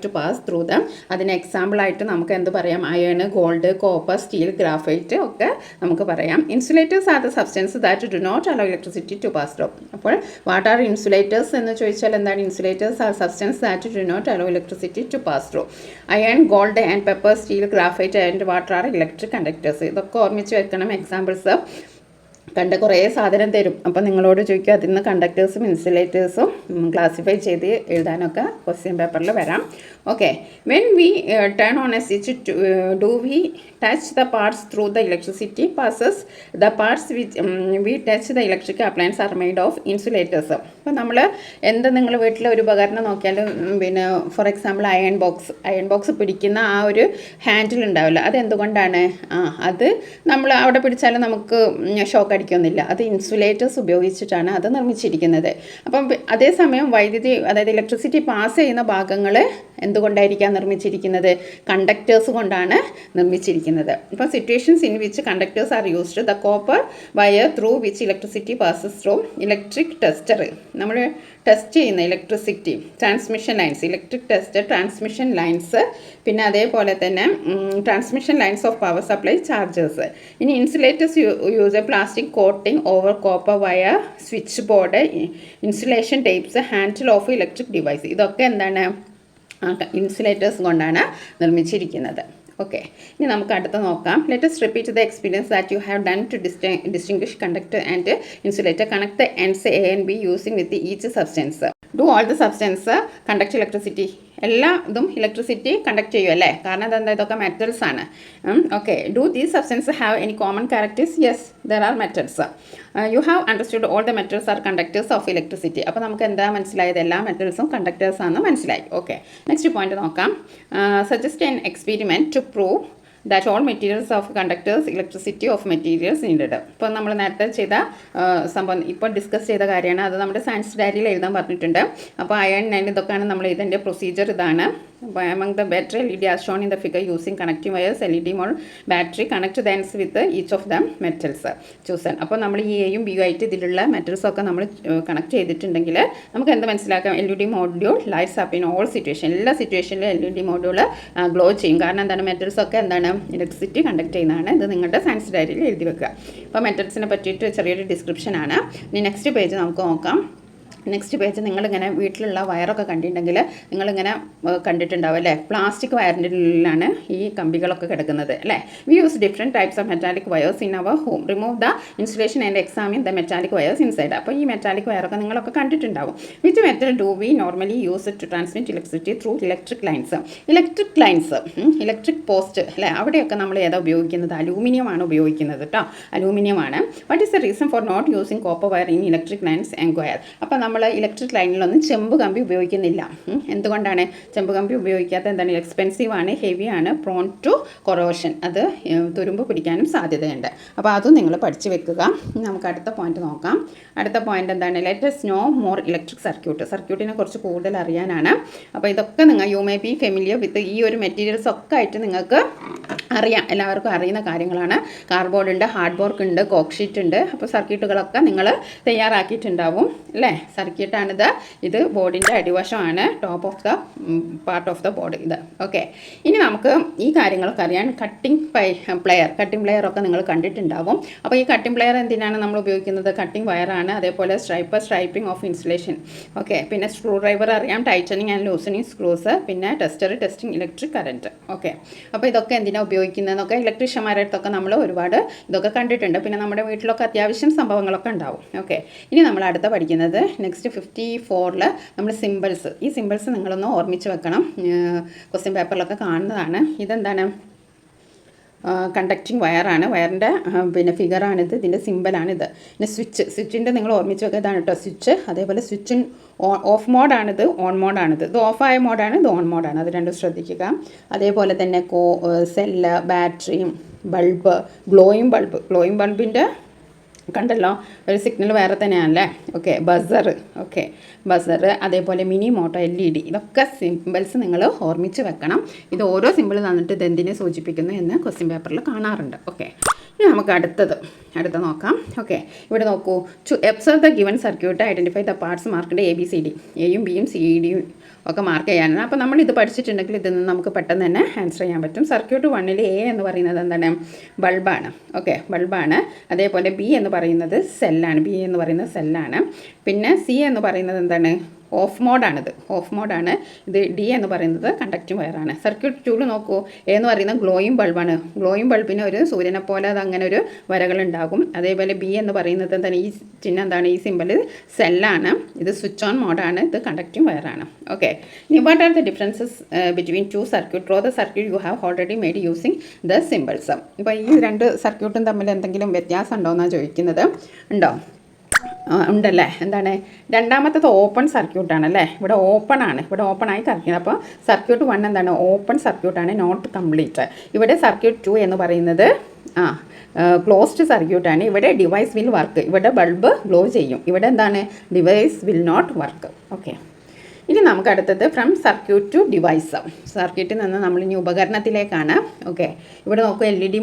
[SPEAKER 1] to pass through them. അതിന് എക്സാമ്പിളായിട്ട് നമുക്ക് എന്ത് പറയാം? Iron, gold, copper, steel, graphite ഒക്കെ നമുക്ക് പറയാം. Insulators are the substance that do not allow electricity to pass through. അപ്പോൾ വാട്ട് ആർ ഇൻസുലേറ്റേഴ്സ് എന്ന് ചോദിച്ചാൽ എന്താണ്? Insulators are substance that do not allow electricity to pass through. Iron, gold and pepper, steel, graphite and water are electric conductors. ഇതൊക്കെ ഓർമ്മിച്ച് വെക്കണം. Examples കണ്ട കുറേ സാധനം തരും. അപ്പോൾ നിങ്ങളോട് ചോദിക്കും അതിൽ നിന്ന് കണ്ടക്ടേഴ്സും ഇൻസുലേറ്റേഴ്സും ക്ലാസിഫൈ ചെയ്ത് എഴുതാനൊക്കെ ക്വസ്റ്റ്യൻ പേപ്പറിൽ വരാം. Okay. When we turn on a switch do we touch the parts through the electricity passes the parts which we touch the electric appliance are made of insulators. അപ്പോൾ നമ്മൾ നിങ്ങൾ വീട്ടിലെ ഒരു ഉപകരണം നോക്കിയാൽ പിന്നെ ഫോർ എക്സാമ്പിൾ അയൺ ബോക്സ് പിടിക്കുന്ന ആ ഒരു ഹാൻഡിൽ ഉണ്ടാവില്ല. അതെന്തുകൊണ്ടാണ്? അത് നമ്മൾ അവിടെ പിടിച്ചാലും നമുക്ക് ഷോക്ക് അടിക്കൊന്നുമില്ല. അത് ഇൻസുലേറ്റേഴ്സ് ഉപയോഗിച്ചിട്ടാണ് അത് നിർമ്മിച്ചിരിക്കുന്നത്. അപ്പം അതേസമയം വൈദ്യുതി, അതായത് ഇലക്ട്രിസിറ്റി പാസ് ചെയ്യുന്ന ഭാഗങ്ങൾ എന്തുകൊണ്ടായിരിക്കാം നിർമ്മിച്ചിരിക്കുന്നത്? കണ്ടക്ടേഴ്സ് കൊണ്ടാണ് നിർമ്മിച്ചിരിക്കുന്നത്. ഇപ്പോൾ situations in which conductors are used, the copper wire through which electricity passes through, electric tester, നമ്മൾ ടെസ്റ്റ് ചെയ്യുന്ന electricity, transmission lines, electric tester, transmission lines, പിന്നെ അതേപോലെ തന്നെ transmission lines of power supply chargers. ഇനി insulators use a plastic coating over copper wire, switch board, insulation tapes, handle of electric device. ഇതൊക്കെ എന്താണ്? Insulators കൊണ്ടാണ് നിർമ്മിച്ചിരിക്കുന്നത്. Okay. ഇനി നമുക്ക് അടുത്ത് നോക്കാം. Let's repeat the experience that you have done to distinguish conductor and insulator. Connect the ends A and B using with each substance. Do all the substance conduct electricity. എല്ലാ ഇതും electricity conduct ചെയ്യും അല്ലേ? കാരണം അതെന്താ? ഇതൊക്കെ metals ആണ്. Okay. Do these substance have any common characters? Yes, there are metals. You have understood all the metals are conductors of electricity. അപ്പോൾ നമുക്ക് എന്താ മനസ്സിലായത്? എല്ലാ മെറ്റൽസും കണ്ടക്ടേഴ്സ് ആണെന്ന് മനസ്സിലായി. ഓക്കെ. നെക്സ്റ്റ് പോയിന്റ് നോക്കാം. Suggest an experiment to prove that all materials of conductors electricity of materials needed. ഇപ്പോൾ നമ്മൾ നേരത്തെ ചെയ്ത സംഭവം ഇപ്പോൾ ഡിസ്കസ് ചെയ്ത കാര്യമാണ്. അത് നമ്മുടെ സയൻസ് ഡയറിയിൽ എഴുതാൻ പറഞ്ഞിട്ടുണ്ട്. അപ്പോൾ അയൺ ആൻഡ് ഇതൊക്കെയാണ് നമ്മൾ ഇതിൻ്റെ പ്രൊസീജിയർ. ഇതാണ്. among the battery LED as shown in the figure using connecting wires, LED mod battery connect the ends with each of them metals chosen. അപ്പോൾ നമ്മൾ ഈ എയും ബിയും ആയിട്ട് ഇതിലുള്ള മെറ്റൽസ് ഒക്കെ നമ്മൾ കണക്ട് ചെയ്തിട്ടുണ്ടെങ്കിൽ നമുക്ക് എന്ത് മനസ്സിലാക്കാം? LED module lights up in all situation. എല്ലാ സിറ്റുവേഷനിലും LED മോഡ്യൂൾ ഗ്ലോ ചെയ്യും. കാരണം എന്താണ്? മെറ്റൽസ് ഒക്കെ എന്താണ്? ഇലക്ട്രിസിറ്റി കണ്ടക്ട് ചെയ്യുന്നതാണ്. ഇത് നിങ്ങളുടെ സയൻസ് ഡയറിയിൽ എഴുതി വെക്കുക. അപ്പോൾ മെറ്റൽസിനെ പറ്റിയിട്ട് ചെറിയൊരു ഡിസ്ക്രിപ്ഷനാണ്. ഇനി നെക്സ്റ്റ് പേജ് നമുക്ക് നോക്കാം. നെക്സ്റ്റ് പേജ് നിങ്ങളിങ്ങനെ വീട്ടിലുള്ള വയറൊക്കെ കണ്ടിട്ടുണ്ടെങ്കിൽ നിങ്ങളിങ്ങനെ കണ്ടിട്ടുണ്ടാവും അല്ലേ? പ്ലാസ്റ്റിക് വയറിൻ്റെ ഉള്ളിലാണ് ഈ കമ്പികളൊക്കെ കിടക്കുന്നത് അല്ലേ? We use different types of metallic wires in our home. Remove the insulation and examine the metallic wires inside. അപ്പോൾ ഈ മെറ്റാലിക് വയറൊക്കെ നിങ്ങളൊക്കെ കണ്ടിട്ടുണ്ടാവും. Which metal do we normally use to transmit electricity through electric lines? Electric post അല്ലേ? അവിടെയൊക്കെ നമ്മൾ ഏതാ ഉപയോഗിക്കുന്നത്? അലൂമിനിയമാണ് ഉപയോഗിക്കുന്നത് കേട്ടോ. അലൂമിനിയമാണ്. What is the reason for not using copper wire in electric lines and wire? അപ്പോൾ നമ്മൾ ഇലക്ട്രിക് ലൈനിലൊന്നും ചെമ്പ് കമ്പി ഉപയോഗിക്കുന്നില്ല. എന്തുകൊണ്ടാണ് ചെമ്പ് കമ്പി ഉപയോഗിക്കാത്ത? എന്താണ്? എക്സ്പെൻസീവ് ആണ്, ഹെവി ആണ്, പ്രോൺ ടു കൊറോഷൻ. അത് തുരുമ്പ് പിടിക്കാനും സാധ്യതയുണ്ട്. അപ്പോൾ അതും നിങ്ങൾ പഠിച്ചു വെക്കുക. നമുക്ക് അടുത്ത പോയിന്റ് നോക്കാം. അടുത്ത പോയിന്റ് എന്താണ്? ലെറ്റസ് നോ മോർ ഇലക്ട്രിക് സർക്യൂട്ടിനെ കുറിച്ച് കൂടുതൽ അറിയാനാണ്. അപ്പോൾ ഇതൊക്കെ you may be familiar with ഈ ഒരു മെറ്റീരിയൽസ് ഒക്കെ ആയിട്ട് നിങ്ങൾക്ക് അറിയാം, എല്ലാവർക്കും അറിയുന്ന കാര്യങ്ങളാണ്. കാർഡ്ബോർഡ് ഉണ്ട്, ഹാർഡ് ബോർക്ക് ഉണ്ട്, കോക്ക് ഷീറ്റ് ഉണ്ട്. അപ്പോൾ സർക്യൂട്ടുകളൊക്കെ നിങ്ങൾ തയ്യാറാക്കിയിട്ടുണ്ടാവും അല്ലേ. സർക്യൂട്ടാണിത്. ഇത് ബോർഡിൻ്റെ അടിവശമാണ്, top of the part of the board ഇത്. ഓക്കെ, ഇനി നമുക്ക് ഈ കാര്യങ്ങളൊക്കെ അറിയാൻ കട്ടിംഗ് പ്ലെയർ ഒക്കെ നിങ്ങൾ കണ്ടിട്ടുണ്ടാവും. അപ്പോൾ ഈ കട്ടിംഗ് പ്ലെയർ എന്തിനാണ് നമ്മൾ ഉപയോഗിക്കുന്നത്? കട്ടിംഗ് വയറാണ്. അതേപോലെ സ്ട്രൈപ്പിംഗ് ഓഫ് ഇൻസുലേഷൻ. ഓക്കെ, പിന്നെ സ്ക്രൂ ഡ്രൈവർ അറിയാം, ടൈറ്റനിങ് ആൻഡ് ലൂസനിങ് സ്ക്രൂസ്, പിന്നെ ടെസ്റ്റിംഗ് ഇലക്ട്രിക് കറൻറ്റ്. ഓക്കെ, അപ്പോൾ ഇതൊക്കെ എന്തിനാണ് ഉപയോഗിക്കുന്നതെന്നൊക്കെ ഇലക്ട്രീഷ്യന്മാരുടെ അടുത്തൊക്കെ നമ്മൾ ഒരുപാട് ഇതൊക്കെ കണ്ടിട്ടുണ്ട്. പിന്നെ നമ്മുടെ വീട്ടിലൊക്കെ അത്യാവശ്യം സംഭവങ്ങളൊക്കെ ഉണ്ടാവും. ഓക്കെ, ഇനി നമ്മൾ അടുത്ത പഠിക്കുന്നത് നെക്സ്റ്റ് 54 നമ്മൾ സിമ്പിൾസ്. ഈ സിമ്പിൾസ് നിങ്ങളൊന്ന് ഓർമ്മിച്ച് വെക്കണം, ക്വസ്റ്റ്യൻ പേപ്പറിലൊക്കെ കാണുന്നതാണ്. ഇതെന്താണ്? കണ്ടക്റ്റിംഗ് വയറാണ്, വയറിൻ്റെ പിന്നെ ഫിഗറാണിത്, ഇതിൻ്റെ സിമ്പിളാണിത്. പിന്നെ സ്വിച്ചിൻ്റെ നിങ്ങൾ ഓർമ്മിച്ച് വെക്കുക, ഇതാണ് കേട്ടോ സ്വിച്ച്. അതേപോലെ സ്വിച്ച് ഓഫ് മോഡാണിത്, ഓൺ മോഡാണിത്. ഇത് ഓഫായ മോഡാണ്, ഇത് ഓൺ മോഡാണ്, അത് രണ്ടും ശ്രദ്ധിക്കുക. അതേപോലെ തന്നെ സെല്ല്, ബാറ്ററി, ബൾബ്, ഗ്ലോയിങ് ബൾബിൻ്റെ കണ്ടല്ലോ ഒരു സിഗ്നൽ വേറെ തന്നെയാണല്ലേ. ഓക്കെ, ബസർ, അതേപോലെ മിനി മോട്ടോ, LED, ഇതൊക്കെ സിമ്പിൾസ് നിങ്ങൾ ഓർമ്മിച്ച് വെക്കണം. ഇത് ഓരോ സിമ്പിൾ തന്നിട്ട് ഇത് എന്തിനെ സൂചിപ്പിക്കുന്നു എന്ന് ക്വസ്റ്റ്യൻ പേപ്പറിൽ കാണാറുണ്ട്. ഓക്കെ, ഇനി നമുക്ക് അടുത്ത നോക്കാം. ഓക്കെ, ഇവിടെ നോക്കൂ. To observe the given circuit identify the parts marked ABCD. എയും ബിയും CDയും ഒക്കെ മാർക്ക് ചെയ്യാനാണ്. അപ്പോൾ നമ്മൾ ഇത് പഠിച്ചിട്ടുണ്ടെങ്കിൽ ഇതിൽ നിന്ന് നമുക്ക് പെട്ടെന്ന് തന്നെ ആൻസർ ചെയ്യാൻ പറ്റും. സർക്യൂട്ട് 1 A എന്ന് പറയുന്നത് എന്താണ്? ബൾബാണ്. ഓക്കെ, ബൾബാണ്. അതേപോലെ B എന്ന് പറയുന്നത് സെല്ലാണ്. പിന്നെ C എന്ന് പറയുന്നത് എന്താണ്? ഓഫ് മോഡാണ്. ഇത് D എന്ന് പറയുന്നത് കണ്ടക്റ്റിംഗ് വയറാണ്. സർക്യൂട്ട് 2 നോക്കൂ. A എന്ന് പറയുന്നത് ഗ്ലോയിങ് ബൾബാണ്. ഗ്ലോയിങ് ബൾബിന് ഒരു സൂര്യനെ പോലെ അത് അങ്ങനെ ഒരു വരകളുണ്ടാകും. അതേപോലെ B എന്ന് പറയുന്നത് എന്താണ്? ഈ ചിഹ്നം എന്താണ്? ഈ സിമ്പിൾ സെല്ലാണ്. ഇത് സ്വിച്ച് ഓൺ മോഡാണ്. ഇത് കണ്ടക്റ്റിംഗ് വയറാണ്. ഓക്കെ, ഇനി what are the differences between 2 circuit? Draw the circuit you have already made using the symbols. ഇപ്പോൾ ഈ രണ്ട് സർക്യൂട്ടും തമ്മിൽ എന്തെങ്കിലും വ്യത്യാസം ഉണ്ടോ എന്നാണ് ചോദിക്കുന്നത്. ഉണ്ടല്ലേ. എന്താണ്? രണ്ടാമത്തത് ഓപ്പൺ സർക്യൂട്ടാണല്ലേ. ഇവിടെ ഓപ്പണായി കറക്കുന്നത്. അപ്പോൾ സർക്യൂട്ട് 1 എന്താണ്? ഓപ്പൺ സർക്യൂട്ടാണ്, നോട്ട് കംപ്ലീറ്റ്. ഇവിടെ സർക്യൂട്ട് 2 എന്ന് പറയുന്നത് ക്ലോസ്ഡ് സർക്യൂട്ടാണ്. ഇവിടെ ഡിവൈസ് വിൽ വർക്ക്. ഇവിടെ ബൾബ് ഗ്ലോ ചെയ്യും. ഇവിടെ എന്താണ്? Device will not work. Okay, ഇനി നമുക്ക് അടുത്തത് ഫ്രം സർക്യൂട്ട് ടു ഡിവൈസ്. സർക്യൂട്ടിൽ നിന്ന് നമ്മൾ ഇനി ഉപകരണത്തിലേക്കാണ്. ഓക്കെ, ഇവിടെ നോക്കൂ. LED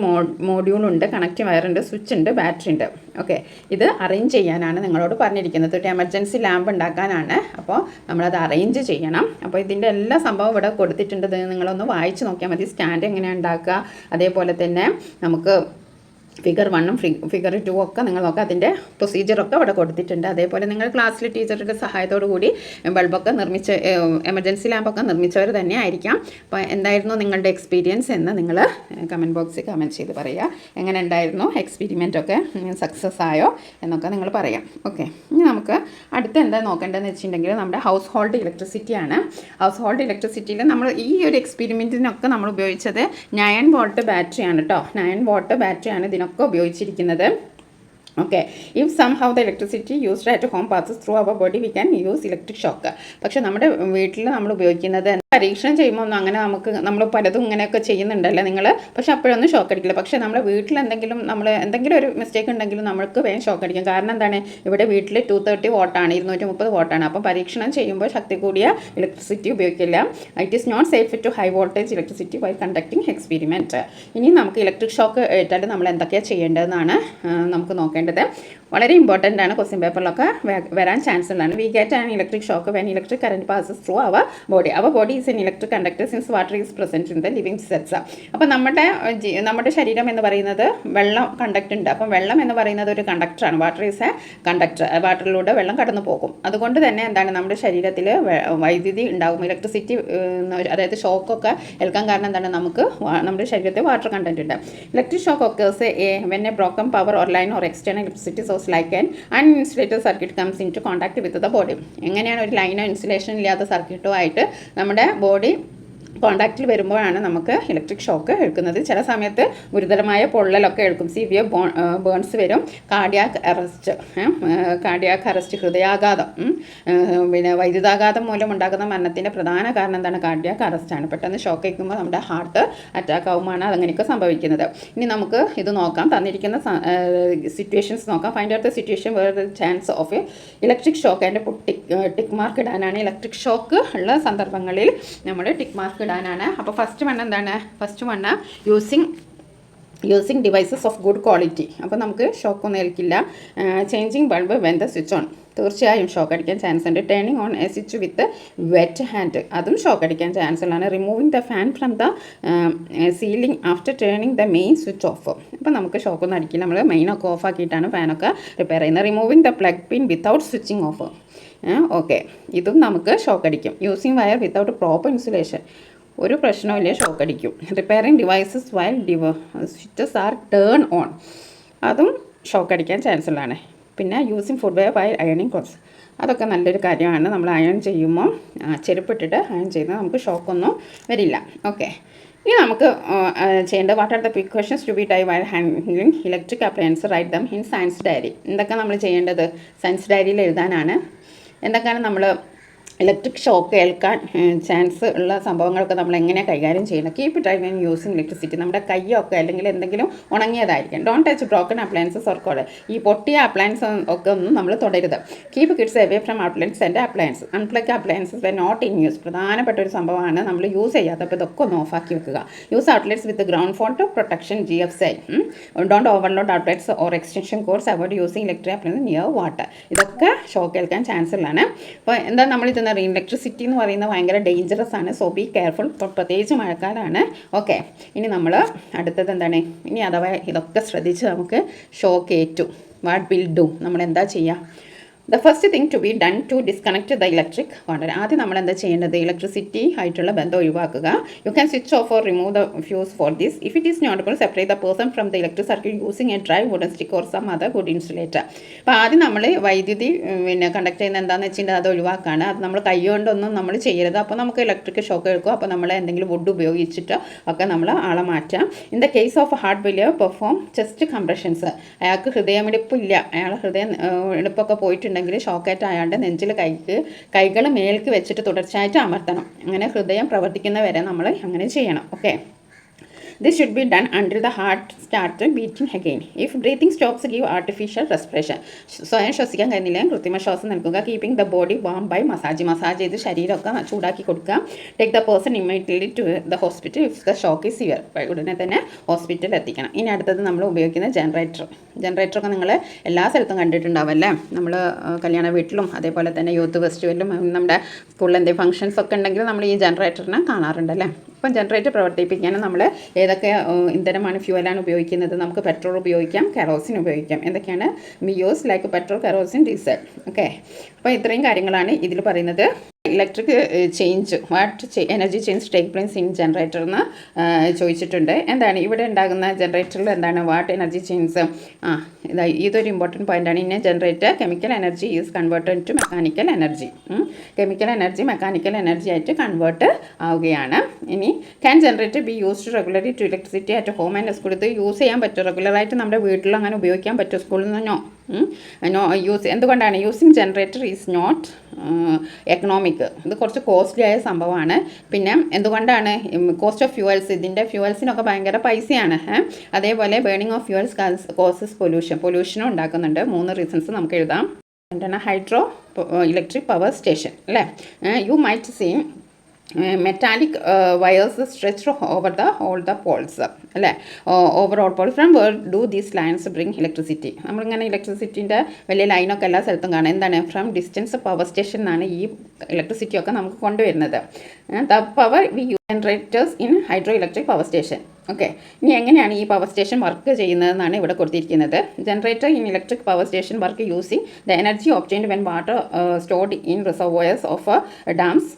[SPEAKER 1] മോഡ്യൂളുണ്ട്, കണക്റ്റിംഗ് വയറുണ്ട്, സ്വിച്ച് ഉണ്ട്, ബാറ്ററി ഉണ്ട്. ഓക്കെ, ഇത് അറേഞ്ച് ചെയ്യാനാണ് നിങ്ങളോട് പറഞ്ഞിരിക്കുന്നത്. ഒരു എമർജൻസി ലാമ്പ് ഉണ്ടാക്കാനാണ്. അപ്പോൾ നമ്മളത് അറേഞ്ച് ചെയ്യണം. അപ്പോൾ ഇതിൻ്റെ എല്ലാ സംഭവം ഇവിടെ കൊടുത്തിട്ടുണ്ട്. നിങ്ങളൊന്ന് വായിച്ച് നോക്കിയാൽ മതി. സ്റ്റാൻഡ് എങ്ങനെയാണ് ഉണ്ടാക്കുക, അതേപോലെ തന്നെ നമുക്ക് ഫിഗർ 1ഉം ഫിഗർ 2 ഒക്കെ നിങ്ങൾ നോക്കുക. അതിൻ്റെ പ്രൊസീജിയറൊക്കെ അവിടെ കൊടുത്തിട്ടുണ്ട്. അതേപോലെ നിങ്ങൾ ക്ലാസ്സിൽ ടീച്ചറുടെ സഹായത്തോടു കൂടി ബൾബൊക്കെ എമർജൻസി ലാമ്പൊക്കെ നിർമ്മിച്ചവർ തന്നെ ആയിരിക്കാം. അപ്പോൾ എന്തായിരുന്നു നിങ്ങളുടെ എക്സ്പീരിയൻസ് എന്ന് നിങ്ങൾ കമൻറ്റ് ബോക്സിൽ കമൻറ്റ് ചെയ്ത് പറയുക. എങ്ങനെ ഉണ്ടായിരുന്നു എക്സ്പെരിമെൻറ്റൊക്കെ? സക്സസ് ആയോ എന്നൊക്കെ നിങ്ങൾ പറയാം. ഓക്കെ, ഇനി നമുക്ക് അടുത്ത് എന്താ നോക്കേണ്ടതെന്ന് വെച്ചിട്ടുണ്ടെങ്കിൽ നമ്മുടെ ഹൗസ് ഹോൾഡ് ഇലക്ട്രിസിറ്റിയാണ്. ഹൗസ് ഹോൾഡ് ഇലക്ട്രിസിറ്റിയിൽ നമ്മൾ ഈ ഒരു എക്സ്പെരിമെൻറ്റിനൊക്കെ നമ്മൾ ഉപയോഗിച്ചത് 9 വോൾട്ട് ബാറ്ററിയാണ് കേട്ടോ. 9 വോൾട്ട് ബാറ്ററിയാണ് ഇതിനൊക്കെ ഉപയോഗിച്ചിരിക്കുന്നത്. Okay, if somehow the electricity used at home passes through our body we can use electric shock. പക്ഷേ നമ്മുടെ വീട്ടിൽ നമ്മൾ ഉപയോഗിക്കുന്നത് പരീക്ഷണം ചെയ്യുമ്പോൾ ഒന്നും അങ്ങനെ നമ്മൾ പലതും ഇങ്ങനെയൊക്കെ ചെയ്യുന്നുണ്ടല്ലോ നിങ്ങൾ. പക്ഷേ അപ്പോഴൊന്നും ഷോക്ക് അടിക്കില്ല. പക്ഷേ നമ്മുടെ വീട്ടിൽ എന്തെങ്കിലും ഒരു മിസ്റ്റേക്ക് ഉണ്ടെങ്കിലും നമ്മൾക്ക് വേഗം ഷോക്ക് അടിക്കും. കാരണം എന്താണ്? ഇവിടെ വീട്ടിൽ 230 വാട്ടാണ്, 230 വാട്ടാണ്. അപ്പോൾ പരീക്ഷണം ചെയ്യുമ്പോൾ ശക്തി കൂടിയ ഇലക്ട്രിസിറ്റി ഉപയോഗിക്കില്ല. It is not safe to high voltage electricity why conducting experiment. ഇനി നമുക്ക് ഇലക്ട്രിക് ഷോക്ക് ഏറ്റാൽ നമ്മൾ എന്തൊക്കെയാണ് ചെയ്യേണ്ടതെന്നാണ് നമുക്ക് നോക്കേണ്ടത്. വളരെ ഇമ്പോർട്ടൻ്റ് ആണ്. ക്വസ്റ്റ്യൻ പേപ്പറിലൊക്കെ വരാൻ ചാൻസ് ഉള്ളതാണ്. We get an electric shock when electric current passes through our body is an electric conductor since water is present in the living cells. അപ്പോൾ നമ്മുടെ ശരീരം എന്ന് പറയുന്നത് വെള്ളം കണ്ടക്ട് ഉണ്ട്. അപ്പം വെള്ളം എന്ന് പറയുന്നത് ഒരു കണ്ടക്ടറാണ്. Water is a conductor. വാട്ടറിലൂടെ വെള്ളം കടന്നു പോകും. അതുകൊണ്ട് തന്നെ എന്താണ്? നമ്മുടെ ശരീരത്തിൽ വൈദ്യുതി ഉണ്ടാകും, ഇലക്ട്രിസിറ്റി, അതായത് ഷോക്കൊക്കെ ഏൽക്കാൻ കാരണം എന്താണ്? നമ്മുടെ ശരീരത്തിൽ വാട്ടർ കണ്ടന്റ് ഉണ്ട്. Electric shock occurs when A broken power or line or external electricity source like an uninsulated circuit comes into contact with the body. എങ്ങനെയാണ് ഒരു ലൈനോ ഇൻസുലേഷൻ ഇല്ലാത്ത സർക്യൂട്ടുമായിട്ട് നമ്മുടെ ബോഡി കോണ്ടാക്റ്റിൽ വരുമ്പോഴാണ് നമുക്ക് ഇലക്ട്രിക് ഷോക്ക് എടുക്കുന്നത്. ചില സമയത്ത് ഗുരുതരമായ പൊള്ളലൊക്കെ എടുക്കും. സിവിയർ ബേൺസ് വരും. കാർഡിയാക് അറസ്റ്റ്, ഹൃദയാഘാതം, പിന്നെ വൈദ്യുതാഘാതം മൂലം ഉണ്ടാകുന്ന മരണത്തിൻ്റെ പ്രധാന കാരണം എന്താണ്? കാർഡിയാക് അറസ്റ്റാണ്. പെട്ടെന്ന് ഷോക്ക് ഏൽക്കുമ്പോൾ നമ്മുടെ ഹാർട്ട് അറ്റാക്ക് ആവുമാണ് അതങ്ങനെയൊക്കെ സംഭവിക്കുന്നത്. ഇനി നമുക്ക് ഇത് നോക്കാം, തന്നിരിക്കുന്ന സിറ്റുവേഷൻസ് നോക്കാം. Find out the situation where the chance of electric shock and tick mark ഇടാനാണ്. ഇലക്ട്രിക് ഷോക്ക് ഉള്ള സന്ദർഭങ്ങളിൽ നമ്മൾ ടിക്ക് മാർക്ക് ഇടാനാണ്. അപ്പോൾ ഫസ്റ്റ് വൺ എന്താണ്? First one using devices of good quality. അപ്പോൾ നമുക്ക് ഷോക്കൊന്നും ഏൽക്കില്ല. Changing bulb when the switch on, തീർച്ചയായും ഷോക്ക് അടിക്കാൻ ചാൻസ് ഉണ്ട്. Turning on a switch with wet hand, അതും ഷോക്ക് അടിക്കാൻ ചാൻസ് ഉള്ളതാണ്. Removing the fan from the ceiling after turning the main switch off, അപ്പോൾ നമുക്ക് ഷോക്കൊന്നും അടിക്കില്ല. നമ്മൾ മെയിനൊക്കെ ഓഫ് ആക്കിയിട്ടാണ് ഫാനൊക്കെ റിപ്പയർ ചെയ്യുന്നത്. Removing the plug pin without switching off, okay, ഇതും നമുക്ക് ഷോക്ക് അടിക്കും. Using wire without proper insulation, ഒരു പ്രശ്നമില്ല, ഷോക്ക് അടിക്കും. Repairing devices while switches are turn on, അതും ഷോക്ക് അടിക്കാൻ ചാൻസ് ഉള്ളതാണ്. പിന്നെ യൂസിങ് ഫുട്വെയർ വൈൽ അയണിങ് ക്ലോത്ത്സ്, അതൊക്കെ നല്ലൊരു കാര്യമാണ്. നമ്മൾ അയൺ ചെയ്യുമ്പോൾ ചെരുപ്പിട്ടിട്ട് അയൺ ചെയ്യുന്നത് നമുക്ക് ഷോക്കൊന്നും വരില്ല. ഓക്കെ, ഇനി നമുക്ക് ചെയ്യേണ്ടത് what are the precautions to be tie while handling electric appliance, write them in science diary. എന്തൊക്കെ നമ്മൾ ചെയ്യേണ്ടത്? സയൻസ് ഡയറിയിൽ എഴുതാനാണ്. എന്തൊക്കെയാണ് നമ്മൾ ഇലക്ട്രിക് ഷോക്ക് ഏൽക്കാൻ ചാൻസ് ഉള്ള സംഭവങ്ങളൊക്കെ നമ്മൾ എങ്ങനെയാണ് കൈകാര്യം ചെയ്യണം? Keep dry when using electricity, നമ്മുടെ കൈയൊക്കെ അല്ലെങ്കിൽ എന്തെങ്കിലും ഉണങ്ങിയതായിരിക്കും. Don't touch broken appliances or cord, ഈ പൊട്ടിയ അപ്ലയൻസ് ഒക്കെ ഒന്നും നമ്മൾ തുടരുത്. Keep kids away from appliance and appliance. Unplug appliances when not in use, പ്രധാനപ്പെട്ട ഒരു സംഭവമാണ് നമ്മൾ യൂസ് ചെയ്യാത്ത, അപ്പോൾ ഇതൊക്കെ ഒന്ന് ഓഫാക്കി വെക്കുക. Use outlets with ground fault protection GFCI. Don't overload outlets or extension cords. Avoid using electric appliance near water, ഇതൊക്കെ ഷോക്ക് ഏൽക്കാൻ ചാൻസ് ഉള്ളതാണ്. അപ്പോൾ എന്താ നമ്മൾ ഇലക്ട്രിസിറ്റി എന്ന് പറയുന്നത് ഭയങ്കര ഡേഞ്ചറസ് ആണ്. സോ ബി കെയർഫുൾ, പ്രത്യേകിച്ച് മഴക്കാലമാണ്. ഓക്കെ, ഇനി നമ്മൾ അടുത്തത് എന്താണ്? ഇനി അഥവാ ഇതൊക്കെ ശ്രദ്ധിച്ച് നമുക്ക് ഷോക്ക് ഏറ്റു, വാട്ട് വിൽ ഡു, നമ്മൾ എന്താ ചെയ്യുക? The first thing to be done to disconnect the electric contact. ആദ്യം നമ്മൾ എന്താ ചെയ്യേണ്ടത്? ഇലക്ട്രിസിറ്റി ആയിട്ടുള്ള ബന്ധം ഒഴിവാക്കുക. You can switch off or remove the fuse for this. If it is not able, separate the person from the electric circuit using a dry wooden stick or some other good insulator. അപ്പോൾ ആദ്യം നമ്മൾ വൈദ്യുതി conduct ചെയ്യുന്ന എന്താണെന്ന് വെച്ചിട്ടുണ്ടെങ്കിൽ അത് ഒഴിവാക്കാണ്. അത് നമ്മൾ കൈ കൊണ്ടൊന്നും നമ്മൾ ചെയ്യരുത്. അപ്പോൾ നമുക്ക് ഇലക്ട്രിക് ഷോക്ക് എടുക്കും. അപ്പോൾ നമ്മൾ എന്തെങ്കിലും വുഡ് ഉപയോഗിച്ചിട്ട് ഒക്കെ നമ്മൾ ആളെ മാറ്റാം. In the case of heart failure perform chest compressions. അയാൾക്ക് ഹൃദയമിടിപ്പില്ല, അയാൾ ഇടുപ്പൊക്കെ പോയിട്ടുണ്ട് ണ്ടെങ്കിൽ ഷോക്കേറ്റ് അയാളുടെ നെഞ്ചിൽ കൈകൾ മേൽക്ക് വെച്ചിട്ട് തുടർച്ചയായിട്ട് അമർത്തണം. അങ്ങനെ ഹൃദയം പ്രവർത്തിക്കുന്നവരെ നമ്മൾ അങ്ങനെ ചെയ്യണം. Okay, this should be done until the heart starts beating again. If breathing stops, give artificial respiration. സ്വയം ശ്വസിക്കാൻ കഴിയുന്നില്ല, കൃത്രിമ ശ്വാസം നൽകുക. Keeping the body warm by massage ചെയ്ത് ശരീരമൊക്കെ ചൂടാക്കി കൊടുക്കുക. Take the person immediately to the hospital if the shock is severe. ഉടനെ തന്നെ ഹോസ്പിറ്റലിൽ എത്തിക്കണം. ഇനി അടുത്തത് നമ്മൾ ഉപയോഗിക്കുന്ന ജനറേറ്ററൊക്കെ നിങ്ങൾ എല്ലാ സ്ഥലത്തും കണ്ടിട്ടുണ്ടാവല്ലേ? നമ്മൾ കല്യാണ വീട്ടിലും അതേപോലെ തന്നെ യൂത്ത് ഫെസ്റ്റിവലിലും നമ്മുടെ സ്കൂളിൽ എന്തെങ്കിലും ഫംഗ്ഷൻസ് ഒക്കെ ഉണ്ടെങ്കിൽ നമ്മൾ ഈ ജനറേറ്ററിനെ കാണാറുണ്ടല്ലേ? ഇപ്പം ജനറേറ്റർ പ്രവർത്തിപ്പിക്കാൻ നമ്മൾ ഏതൊക്കെ ഇന്ധനമാണ്, ഫ്യൂവലാണ് ഉപയോഗിക്കുന്നത്? നമുക്ക് പെട്രോൾ ഉപയോഗിക്കാം, കെറോസിൻ ഉപയോഗിക്കാം. എന്തൊക്കെയാണ്? Use like petrol, kerosene, diesel. Okay, അപ്പോൾ ഇത്രയും കാര്യങ്ങളാണ് ഇതിൽ പറയുന്നത്. Electric change, what energy change take place in generator എന്ന് ചോദിച്ചിട്ടുണ്ട്. എന്താണ് ഇവിടെ ഉണ്ടാകുന്ന ജനറേറ്ററിൽ എന്താണ് വാട്ട് എനർജി ചേഞ്ച്? ഇതൊരു ഇമ്പോർട്ടൻറ്റ് പോയിൻ്റാണ്. In a generator chemical energy is converted to mechanical energy. Chemical energy mechanical energy ആയിട്ട് കൺവേർട്ട് ആവുകയാണ്. ഇനി can generator be used regularly to electricity at home and school. ഇത് യൂസ് ചെയ്യാൻ പറ്റും, റെഗുലറായിട്ട് നമ്മുടെ വീട്ടിൽ അങ്ങനെ ഉപയോഗിക്കാൻ പറ്റും, സ്കൂളിൽ നിന്നോ യൂസ്. എന്തുകൊണ്ടാണ്? Using generator is not economic. ഇത് കുറച്ച് കോസ്റ്റ്ലി ആയ സംഭവമാണ്. പിന്നെ എന്തുകൊണ്ടാണ്? കോസ്റ്റ് ഓഫ് ഫ്യൂവൽസ്, ഇതിൻ്റെ ഫ്യൂവൽസിനൊക്കെ ഭയങ്കര പൈസയാണ്. അതേപോലെ ബേണിംഗ് ഓഫ് ഫ്യൂവൽസ് കോസസ് പൊല്യൂഷനും ഉണ്ടാക്കുന്നുണ്ട്. 3 റീസൺസ് നമുക്ക് എഴുതാം. എന്താണ്? ഹൈഡ്രോ ഇലക്ട്രിക് പവർ സ്റ്റേഷൻ അല്ലേ? You might see metallic wires stretched over all the poles അല്ലേ? Over all poles. From where do these lines bring electricity? നമ്മളിങ്ങനെ ഇലക്ട്രിസിറ്റിൻ്റെ വലിയ ലൈനൊക്കെ എല്ലാ സ്ഥലത്തും കാണാം. എന്താണ്? ഫ്രം ഡിസ്റ്റൻസ് പവർ സ്റ്റേഷൻ എന്നാണ് ഈ ഇലക്ട്രിസിറ്റിയൊക്കെ നമുക്ക് കൊണ്ടുവരുന്നത്. The power we use generators in hydro electric power station. Okay, ഇനി എങ്ങനെയാണ് ഈ പവർ സ്റ്റേഷൻ വർക്ക് ചെയ്യുന്നതെന്നാണ് ഇവിടെ കൊടുത്തിരിക്കുന്നത്. Generator in electric power station work using the energy obtained when water stored in reservoirs of dams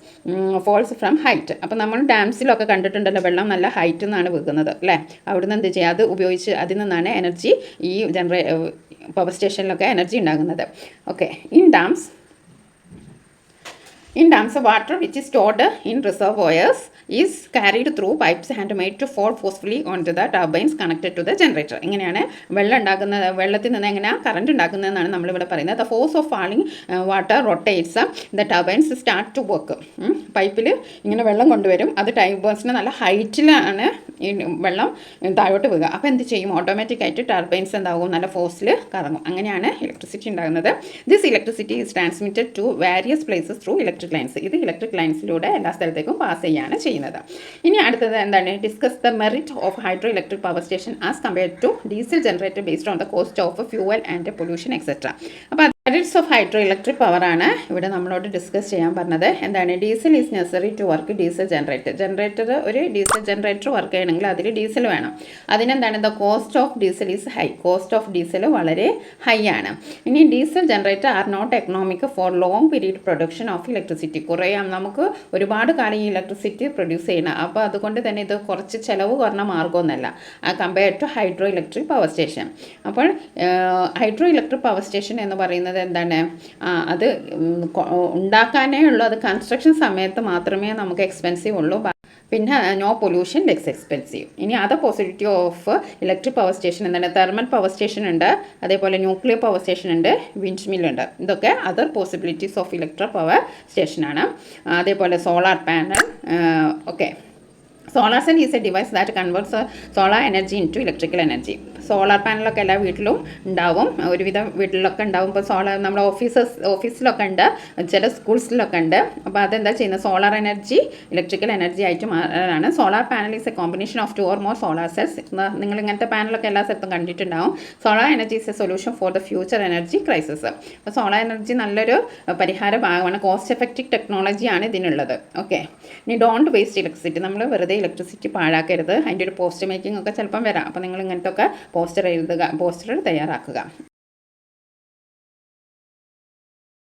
[SPEAKER 1] falls from height. അപ്പോൾ നമ്മൾ ഡാംസിലൊക്കെ കണ്ടിട്ടുണ്ടല്ലോ, വെള്ളം നല്ല ഹൈറ്റിൽ നിന്നാണ് വീഴുന്നത് അല്ലേ? അവിടുന്ന് എന്ത് ചെയ്യുക? അത് ഉപയോഗിച്ച് അതിൽ നിന്നാണ് എനർജി ഈ പവർ സ്റ്റേഷനിലൊക്കെ എനർജി ഉണ്ടാകുന്നത്. Okay, in dams In terms of water which is stored in reservoirs is carried through pipes and made to fall forcefully onto the turbines connected to the generator. ഇങ്ങനെയാണ് വെള്ളം ഉണ്ടാക്കുന്നത്. വെള്ളത്തിൽ നിന്ന് എങ്ങനെയാണ് current ഉണ്ടാക്കുന്നതെന്നാണ് നമ്മളിവിടെ പറയുന്നത്. The force of falling water rotates the turbines start to work. പൈപ്പിൽ ഇങ്ങനെ വെള്ളം കൊണ്ടുവരും. അത് ടർബൈൻസിന് നല്ല ഹൈറ്റിലാണ് ഈ വെള്ളം താഴോട്ട് വീഴുക. അപ്പോൾ എന്ത് ചെയ്യും? ഓട്ടോമാറ്റിക്കായിട്ട് ടർബൈൻസ് എന്താകും? നല്ല ഫോഴ്സിൽ കറങ്ങും. അങ്ങനെയാണ് ഇലക്ട്രിസിറ്റി ഉണ്ടാകുന്നത്. This electricity is transmitted to various places through electric lines. ഇത് ഇലക്ട്രിക് ലൈൻസിലൂടെ എല്ലാ സ്ഥലത്തേക്കും പാസ് ചെയ്യാണ് ചെയ്യുന്നത്. ഇനി അടുത്തത് എന്താണ്? Discuss the merit of hydro electric power station as compared to diesel generator based on the cost of fuel and pollution etcetera. അപ്പോൾ മെറിറ്റ്സ് ഓഫ് ഹൈഡ്രോ ഇലക്ട്രിക് പവറാണ് ഇവിടെ നമ്മളോട് ഡിസ്കസ് ചെയ്യാൻ പറഞ്ഞത്. എന്താണ്? Diesel is necessary to work diesel generator ഒരു diesel generator work ചെയ്യണമെങ്കിൽ അതിൽ ഡീസൽ വേണം. അതിനെന്താണ്? The cost of diesel is high. Cost of diesel വളരെ ഹൈ ആണ്. ഇനി diesel generator are not economic for long period production of electricity. കുറേ നമുക്ക് ഒരുപാട് കാലം ഈ ഇലക്ട്രിസിറ്റി പ്രൊഡ്യൂസ് ചെയ്യണം. അപ്പോൾ അതുകൊണ്ട് തന്നെ ഇത് കുറച്ച് ചിലവ് കുറഞ്ഞ മാർഗ്ഗമൊന്നുമല്ല compared to hydro electric power station. അപ്പോൾ ഹൈഡ്രോ ഇലക്ട്രിക് പവർ സ്റ്റേഷൻ എന്ന് പറയുന്നത് എന്താണ്? അത് ഉണ്ടാക്കാനേ ഉള്ളൂ. അത് കൺസ്ട്രക്ഷൻ സമയത്ത് മാത്രമേ നമുക്ക് എക്സ്പെൻസീവ് ഉള്ളൂ. പിന്നെ നോ പൊല്യൂഷൻ ലെസ് എക്സ്പെൻസീവ്. ഇനി other possibility of electric power station എന്താണ്? തെർമൽ പവർ സ്റ്റേഷൻ ഉണ്ട്, അതേപോലെ ന്യൂക്ലിയർ പവർ സ്റ്റേഷൻ ഉണ്ട്, വിൻഡ് മില്ലുണ്ട്. ഇതൊക്കെ other possibilities of electric power സ്റ്റേഷനാണ്. അതേപോലെ solar panel. Okay, solar cell is a device that converts solar energy into electrical energy. Solar പാനലൊക്കെ എല്ലാ വീട്ടിലും ഉണ്ടാവും, ഒരുവിധം വീട്ടിലൊക്കെ ഉണ്ടാവും. ഇപ്പോൾ സോളാർ നമ്മുടെ ഓഫീസിലൊക്കെ ഉണ്ട്, ചില സ്കൂൾസിലൊക്കെ ഉണ്ട്. അപ്പോൾ അതെന്താ ചെയ്യുന്നത്? സോളാർ എനർജി ഇലക്ട്രിക്കൽ എനർജി ആയിട്ട് മാറാനാണ്. Solar panel is a combination of 2 or more solar cells. നിങ്ങൾ ഇങ്ങനത്തെ പാനലൊക്കെ എല്ലാ സ്ഥലത്തും കണ്ടിട്ടുണ്ടാവും. Solar energy is a solution for the future energy crisis. അപ്പോൾ സോളാർ എനർജി നല്ലൊരു പരിഹാര ഭാഗമാണ്. കോസ്റ്റ് എഫക്റ്റീവ് ടെക്നോളജിയാണ് ഇതിനുള്ളത്. ഓക്കെ, ഇനി ഡോണ്ട് വേസ്റ്റ് ഇലക്ട്രിസിറ്റി. നമ്മൾ വെറുതെ ഇലക്ട്രിസിറ്റി പാഴാക്കരുത്. അതിൻ്റെ ഒരു പോസ്റ്റർ മേക്കിംഗ് ഒക്കെ ചിലപ്പം വരാം. അപ്പോൾ നിങ്ങൾ ഇങ്ങനത്തെ ഒക്കെ പോസ്റ്റർ തയ്യാറാക്കുക.